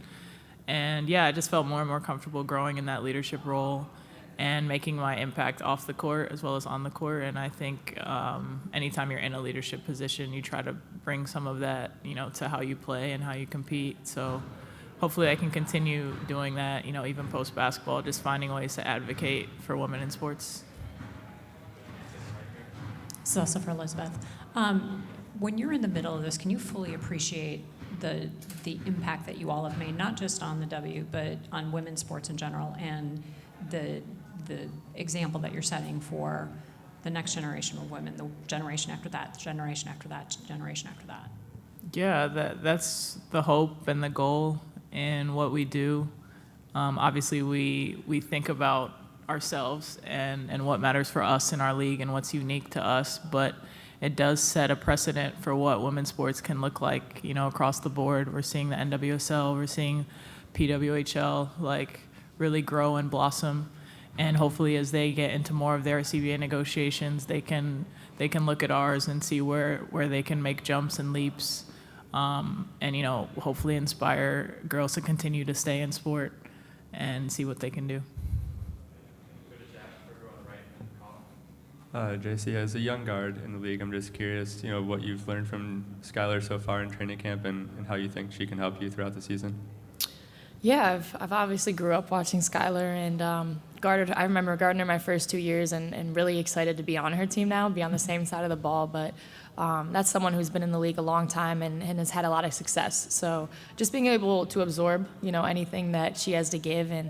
And yeah, I just felt more and more comfortable growing in that leadership role and making my impact off the court as well as on the court. And I think anytime you're in a leadership position, you try to bring some of that, to how you play and how you compete. So hopefully I can continue doing that, even post-basketball, just finding ways to advocate for women in sports. It's also for Elizabeth. When you're in the middle of this, can you fully appreciate the impact that you all have made, not just on the W, but on women's sports in general, and the example that you're setting for the next generation of women, the generation after that, the generation after that, generation after that? Yeah, that's the hope and the goal in what we do. Obviously, we think about ourselves and what matters for us in our league and what's unique to us, but it does set a precedent for what women's sports can look like, across the board. We're seeing the NWSL, we're seeing PWHL really grow and blossom, and hopefully as they get into more of their CBA negotiations, they can look at ours and see where they can make jumps and leaps, and hopefully inspire girls to continue to stay in sport and see what they can do. Jacy, as a young guard in the league, I'm just curious, what you've learned from Skylar so far in training camp and how you think she can help you throughout the season. Yeah, I've obviously grew up watching Skylar and I remember guarding her my first 2 years and really excited to be on her team now, be on the same side of the ball. But that's someone who's been in the league a long time and has had a lot of success. So just being able to absorb, anything that she has to give. And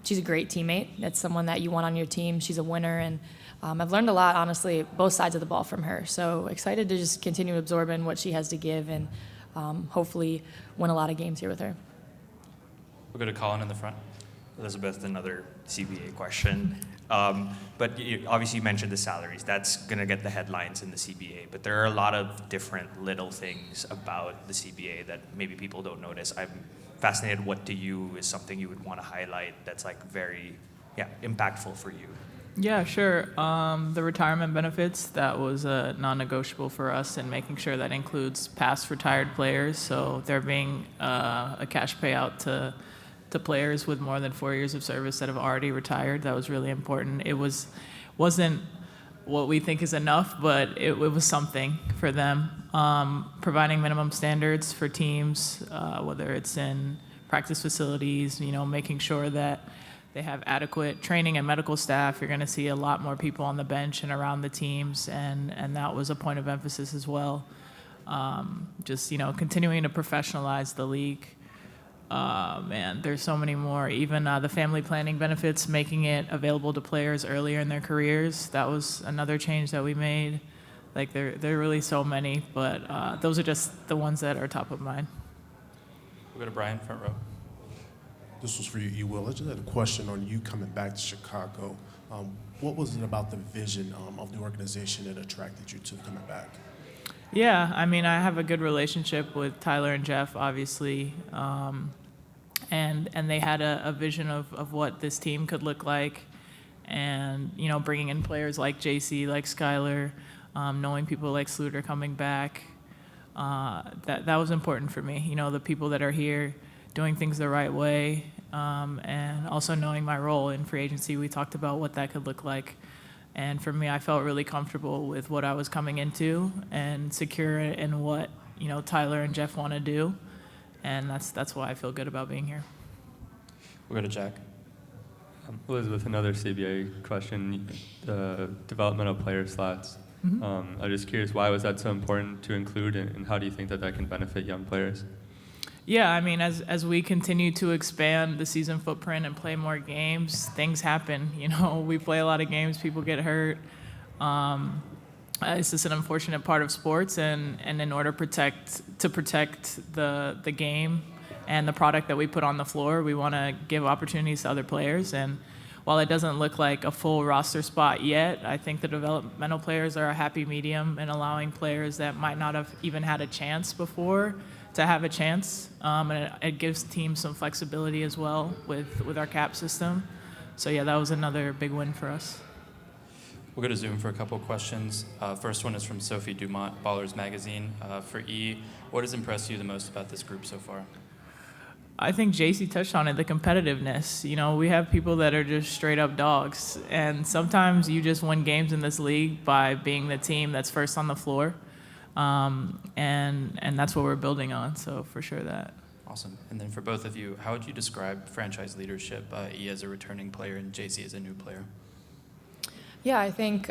she's a great teammate. That's someone that you want on your team. She's a winner. And I've learned a lot, honestly, both sides of the ball from her. So excited to just continue absorbing what she has to give and hopefully win a lot of games here with her. We'll go to Colin in the front. Elizabeth, another CBA question. But obviously you mentioned the salaries. That's going to get the headlines in the CBA. But there are a lot of different little things about the CBA that maybe people don't notice. I'm fascinated, what to you is something you would want to highlight that's very impactful for you? Yeah, sure. The retirement benefits, that was non-negotiable for us, and making sure that includes past retired players. So there being a cash payout to players with more than 4 years of service that have already retired. That was really important. It wasn't what we think is enough, but it was something for them. Providing minimum standards for teams, whether it's in practice facilities, making sure that they have adequate training and medical staff. You're going to see a lot more people on the bench and around the teams, and that was a point of emphasis as well. Just, continuing to professionalize the league. Man, there's so many more. Even the family planning benefits, making it available to players earlier in their careers. That was another change that we made. There are really so many, but those are just the ones that are top of mind. We'll go to Brian, front row. This was for you, Will. I just had a question on you coming back to Chicago. What was it about the vision of the organization that attracted you to coming back? Yeah, I mean, I have a good relationship with Tyler and Jeff, obviously, and they had a vision of what this team could look like, and bringing in players like Jacy, like Skylar, knowing people like Sluter coming back, that was important for me. The people that are here doing things the right way, and also knowing my role in free agency. We talked about what that could look like. And for me, I felt really comfortable with what I was coming into and secure in what, Tyler and Jeff want to do. And that's why I feel good about being here. We'll go to Jack. Elizabeth, another CBA question, the developmental player slots. Mm-hmm. I'm just curious, why was that so important to include, and how do you think that can benefit young players? Yeah, I mean, as we continue to expand the season footprint and play more games, things happen. We play a lot of games, people get hurt. It's just an unfortunate part of sports, and in order to protect the game and the product that we put on the floor, we want to give opportunities to other players. And while it doesn't look like a full roster spot yet, I think the developmental players are a happy medium in allowing players that might not have even had a chance before to have a chance, and it gives teams some flexibility as well with our cap system. So yeah, that was another big win for us. We'll go to Zoom for a couple of questions. First one is from Sophie Dumont, Ballers Magazine. For E, what has impressed you the most about this group so far? I think Jacy touched on it, the competitiveness. We have people that are just straight up dogs, and sometimes you just win games in this league by being the team that's first on the floor. And that's what we're building on, so for sure that. Awesome. And then for both of you, how would you describe franchise leadership, E as a returning player and Jacy as a new player? Yeah, I think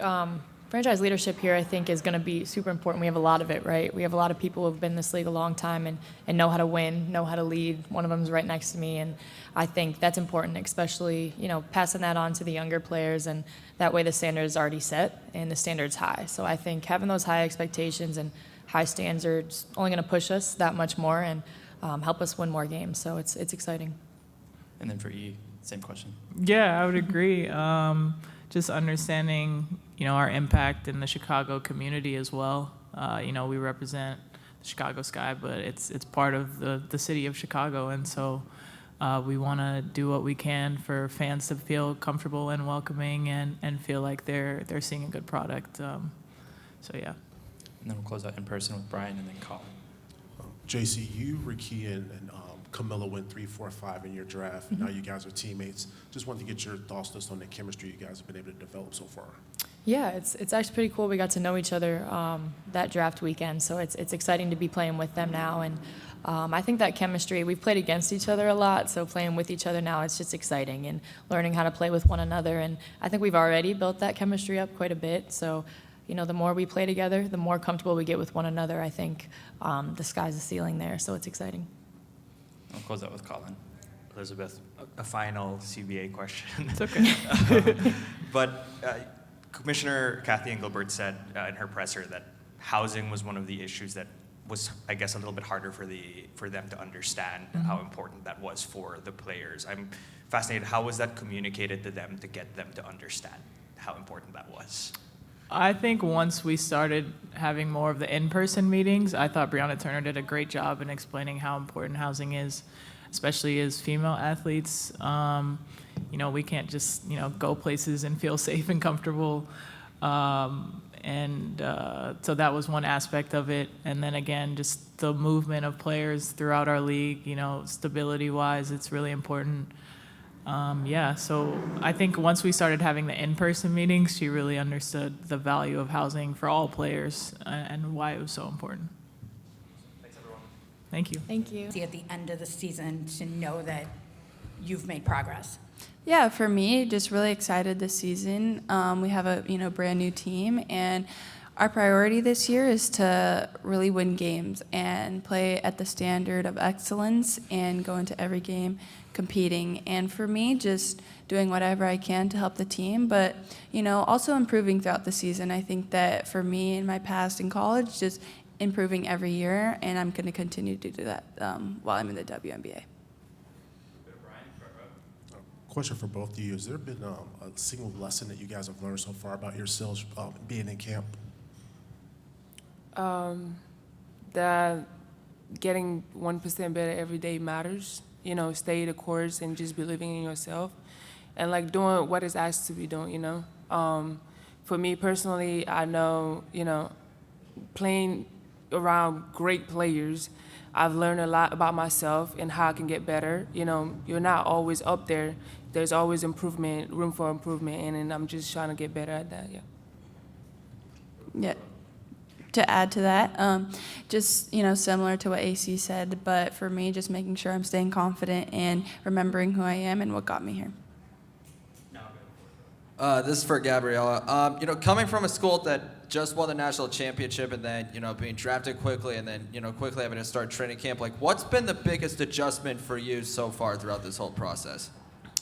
franchise leadership here, I think, is going to be super important. We have a lot of it, right? We have a lot of people who have been in this league a long time and know how to win, know how to lead. One of them is right next to me, and I think that's important, especially, passing that on to the younger players, and that way the standard is already set and the standard's high. So I think having those high expectations and high standards only going to push us that much more and help us win more games. So it's exciting. And then for E, same question. Yeah, I would agree. Just understanding, our impact in the Chicago community as well. We represent the Chicago Sky, but it's part of the city of Chicago, and so we want to do what we can for fans to feel comfortable and welcoming and feel like they're seeing a good product. So yeah. And then we'll close out in person with Brian and then Colin. Jacy, you, Rickea, and Kamilla went 3, 4, 5 in your draft. Mm-hmm. Now you guys are teammates. Just wanted to get your thoughts just on the chemistry you guys have been able to develop so far. Yeah, it's actually pretty cool. We got to know each other that draft weekend, so it's exciting to be playing with them now. And I think that chemistry, we've played against each other a lot, so playing with each other now, it's just exciting and learning how to play with one another. And I think we've already built that chemistry up quite a bit. So, the more we play together, the more comfortable we get with one another. I think the sky's the ceiling there, so it's exciting. I'll close out with Colin. Elizabeth, a final CBA question. It's okay. But Commissioner Kathy Engelbert said in her presser that housing was one of the issues that was, I guess, a little bit harder for them to understand how important that was for the players. I'm fascinated. How was that communicated to them to get them to understand how important that was? I think once we started having more of the in-person meetings, I thought Breonna Turner did a great job in explaining how important housing is, especially as female athletes. We can't just, go places and feel safe and comfortable. So that was one aspect of it. And then again, just the movement of players throughout our league, stability-wise, it's really important. So I think once we started having the in-person meetings, she really understood the value of housing for all players and why it was so important. Thanks, everyone. Thank you. Thank you. See at the end of the season to know that you've made progress. Yeah, for me, just really excited this season. We have a brand new team, and our priority this year is to really win games and play at the standard of excellence and go into every game competing. And for me, just doing whatever I can to help the team, but also improving throughout the season. I think that for me in my past in college, just improving every year, and I'm going to continue to do that while I'm in the WNBA. Question for both of you. Has there been a single lesson that you guys have learned so far about yourselves being in camp? That getting 1% better every day matters. You know, stay the course and just believing in yourself, and like doing what is asked to be done. You know, for me personally, I know, you know, playing around great players, I've learned a lot about myself and how I can get better. You know, you're not always up there. There's always improvement, room for improvement, and I'm just trying to get better at that. Yeah. Yeah. To add to that, just, you know, similar to what AC said, but for me, just making sure I'm staying confident and remembering who I am and what got me here. This is for Gabriela. You know, coming from a school that just won the national championship and then, you know, being drafted quickly and then, you know, quickly having to start training camp, like, what's been the biggest adjustment for you so far throughout this whole process?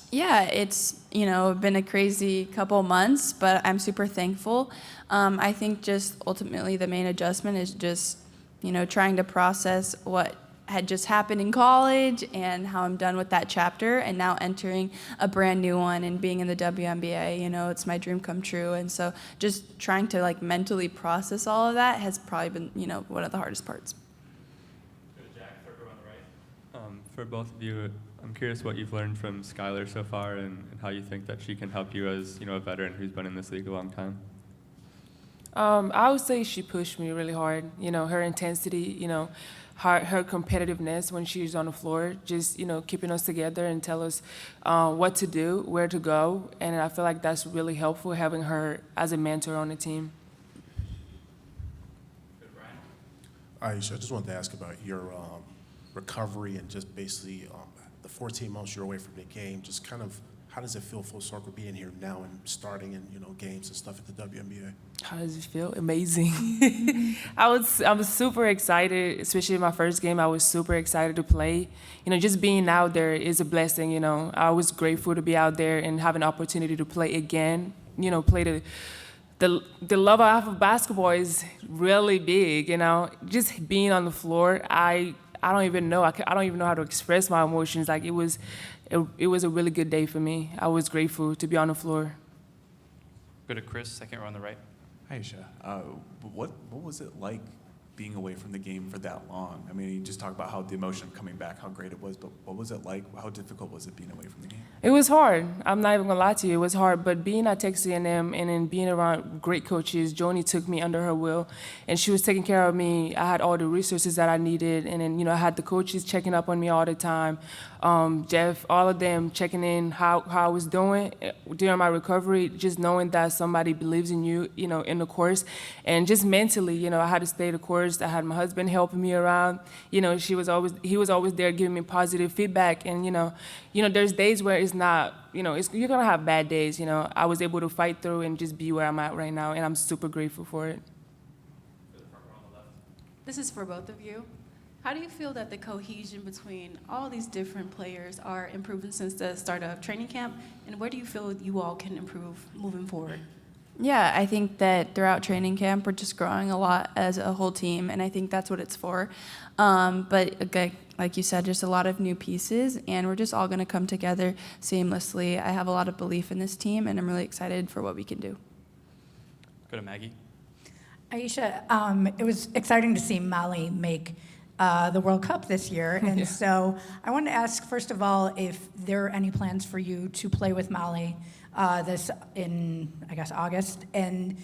Yeah, it's, you know, been a crazy couple months, but I'm super thankful. I think just ultimately the main adjustment is just, you know, trying to process what had just happened in college and how I'm done with that chapter and now entering a brand new one and being in the WNBA. You know, it's my dream come true. And so just trying to like mentally process all of that has probably been, you know, one of the hardest parts. For both of you, I'm curious what you've learned from Skylar so far and how you think that she can help you as, you know, a veteran who's been in this league a long time. I would say she pushed me really hard. You know, her intensity, you know, her competitiveness when she's on the floor, just, you know, keeping us together and tell us what to do, where to go. And I feel like that's really helpful, having her as a mentor on the team. Aicha, I just wanted to ask about your recovery and just basically the 14 months you're away from the game. Just kind of, how does it feel full circle being here now and starting in, you know, games and stuff at the WNBA? How does it feel? Amazing. I was super excited, especially in my first game. I was super excited to play. You know, just being out there is a blessing. You know, I was grateful to be out there and have an opportunity to play again. You know, play the love I have of basketball is really big. You know, just being on the floor, I don't even know. I don't even know how to express my emotions. Like it was a really good day for me. I was grateful to be on the floor. Go to Chris, second row on the right. Aicha, what was it like being away from the game for that long? I mean, you just talk about how the emotion of coming back, how great it was, but what was it like? How difficult was it being away from the game? It was hard. I'm not even gonna lie to you. It was hard, but being at Texas A&M and then being around great coaches, Joni took me under her wing, and she was taking care of me. I had all the resources that I needed, and then, you know, I had the coaches checking up on me all the time. Jeff, all of them checking in how I was doing during my recovery, just knowing that somebody believes in you, you know, in the course, and just mentally, you know, I had to stay the course. I had my husband helping me around. You know, he was always there giving me positive feedback, and you know, there's days where it's not, you know, you're gonna have bad days. You know, I was able to fight through and just be where I'm at right now, and I'm super grateful for it. This is for both of you. How do you feel that the cohesion between all these different players are improving since the start of training camp, and where do you feel you all can improve moving forward? Yeah, I think that throughout training camp, we're just growing a lot as a whole team, and I think that's what it's for. But like you said, just a lot of new pieces, and we're just all going to come together seamlessly. I have a lot of belief in this team, and I'm really excited for what we can do. Go to Maggie. Aicha, it was exciting to see Mali make the World Cup this year. And Yeah. So I wanted to ask, first of all, if there are any plans for you to play with Mali this in, I guess, August, and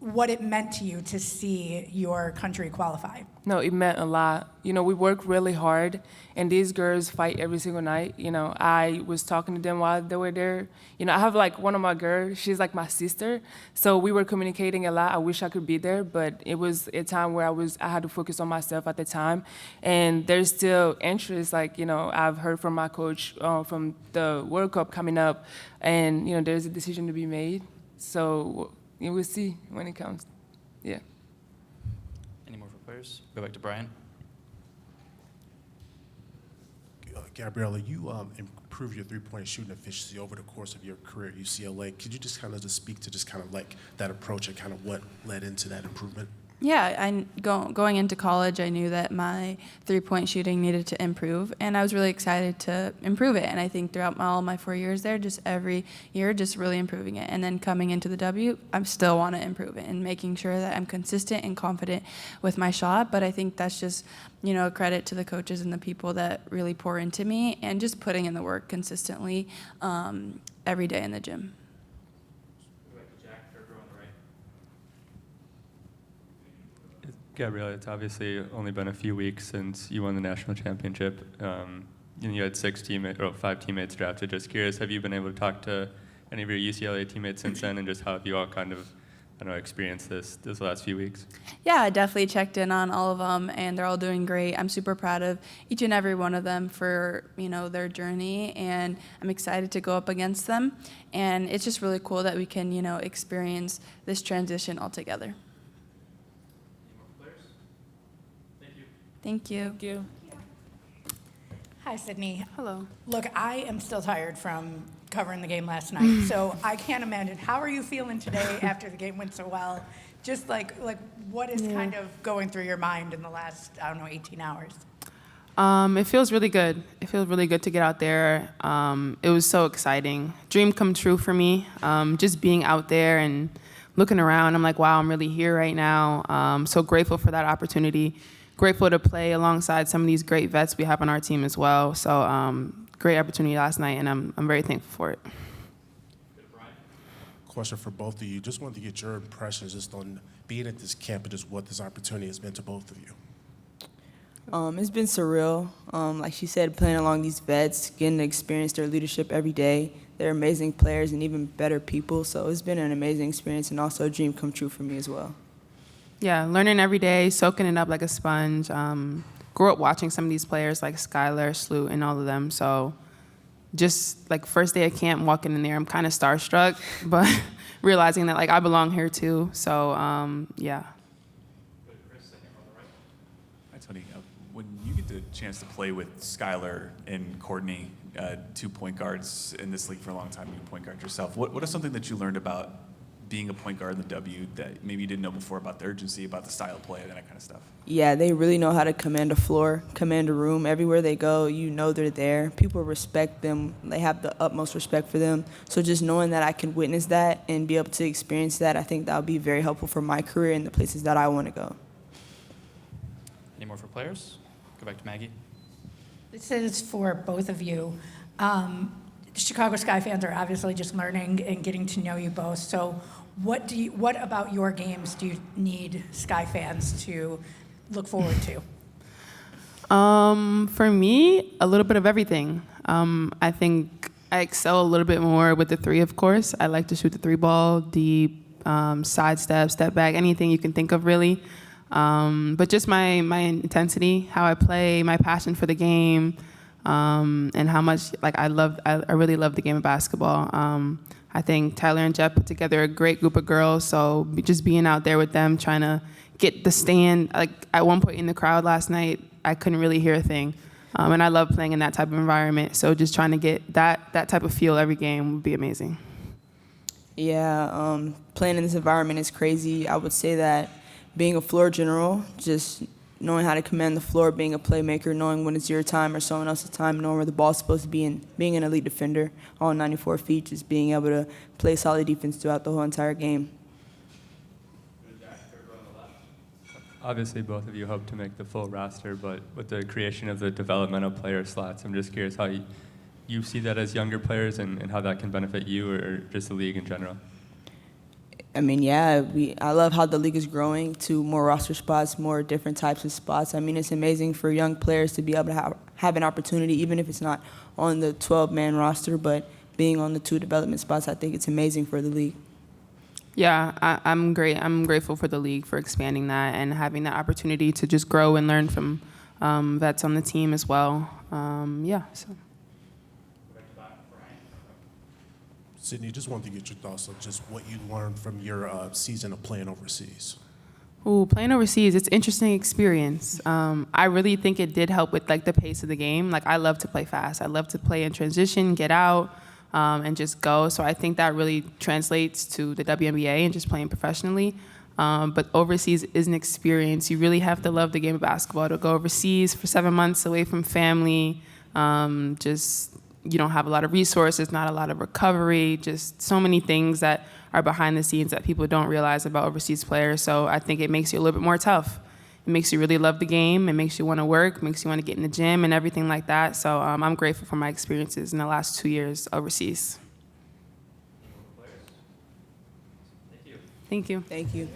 what it meant to you to see your country qualify. No, it meant a lot. You know, we work really hard, and these girls fight every single night. You know, I was talking to them while they were there. You know, I have like one of my girls, she's like my sister, so we were communicating a lot. I wish I could be there, but it was a time where I had to focus on myself at the time, and there's still interest. Like, you know, I've heard from my coach from the World Cup coming up, and you know, there's a decision to be made. So you will see when it comes. Yeah. Any more for players? Go back to Brian. Gabriela, you improved your three-point shooting efficiency over the course of your career at UCLA. Could you just kind of speak to just kind of like that approach and kind of what led into that improvement? Yeah, going into college, I knew that my three-point shooting needed to improve, and I was really excited to improve it. And I think throughout all my 4 years there, just every year, just really improving it. And then coming into the W, I still want to improve it and making sure that I'm consistent and confident with my shot. But I think that's just, a credit to the coaches and the people that really pour into me and just putting in the work consistently every day in the gym. Gabriela, it's obviously only been a few weeks since you won the national championship. You had 5 teammates drafted. Just curious, have you been able to talk to any of your UCLA teammates since then, and just how have you all kind of, experienced this last few weeks? Yeah, I definitely checked in on all of them, and they're all doing great. I'm super proud of each and every one of them for, their journey, and I'm excited to go up against them. And it's just really cool that we can, experience this transition all together. Thank you. Thank you. Hi, Sydney. Hello. Look, I am still tired from covering the game last night, so I can't imagine. How are you feeling today after the game went so well? Just like what is kind of going through your mind in the last, 18 hours? It feels really good. It feels really good to get out there. It was so exciting. Dream come true for me. Just being out there and looking around, I'm like, wow, I'm really here right now. So grateful for that opportunity. Grateful to play alongside some of these great vets we have on our team as well. So great opportunity last night, and I'm very thankful for it. Question for both of you. Just wanted to get your impressions just on being at this camp and just what this opportunity has been to both of you. It's been surreal. Like she said, playing along these vets, getting to experience their leadership every day. They're amazing players and even better people. So it's been an amazing experience and also a dream come true for me as well. Yeah, learning every day, soaking it up like a sponge. Grew up watching some of these players like Skylar, Sloot, and all of them. So just like first day of camp, walking in there, I'm kind of starstruck, but realizing that I belong here too. So yeah. Hi, Tonie. When you get the chance to play with Skylar and Courtney, 2 point guards in this league for a long time, you point guard yourself, what is something that you learned about being a point guard in the W that maybe you didn't know before about the urgency, about the style of play, and that kind of stuff? Yeah, they really know how to command a floor, command a room. Everywhere they go, they're there. People respect them. They have the utmost respect for them. So just knowing that I can witness that and be able to experience that, I think that would be very helpful for my career and the places that I want to go. Any more for players? Go back to Maggie. This is for both of you. Chicago Sky fans are obviously just learning and getting to know you both. So what about your games do you need Sky fans to look forward to? For me, a little bit of everything. I think I excel a little bit more with the three, of course. I like to shoot the 3-ball, deep, sidestep, step back, anything you can think of really. But just my intensity, how I play, my passion for the game, and how much I really love the game of basketball. I think Tyler and Jeff put together a great group of girls, so just being out there with them, trying to get the stand. At one point in the crowd last night, I couldn't really hear a thing, and I love playing in that type of environment. So just trying to get that type of feel every game would be amazing. Yeah, playing in this environment is crazy. I would say that being a floor general, just knowing how to command the floor, being a playmaker, knowing when it's your time or someone else's time, knowing where the ball's supposed to be, and being an elite defender, all 94 feet, just being able to play solid defense throughout the whole entire game. Obviously, both of you hope to make the full roster, but with the creation of the developmental player slots, I'm just curious how you see that as younger players and how that can benefit you or just the league in general. I mean, yeah, I love how the league is growing to more roster spots, more different types of spots. I mean, it's amazing for young players to be able to have an opportunity, even if it's not on the 12-man roster, but being on the 2 development spots, I think it's amazing for the league. Yeah, I'm great. I'm grateful for the league for expanding that and having that opportunity to just grow and learn from vets on the team as well. So. Sydney, just wanted to get your thoughts on just what you learned from your season of playing overseas. Ooh, playing overseas, it's an interesting experience. I really think it did help with the pace of the game. I love to play fast. I love to play in transition, get out, and just go. So I think that really translates to the WNBA and just playing professionally. But overseas is an experience. You really have to love the game of basketball to go overseas for 7 months away from family. Just, you don't have a lot of resources, not a lot of recovery, just so many things that are behind the scenes that people don't realize about overseas players. So I think it makes you a little bit more tough. It makes you really love the game. It makes you want to work, makes you want to get in the gym and everything like that. So I'm grateful for my experiences in the last 2 years overseas. Thank you. Thank you.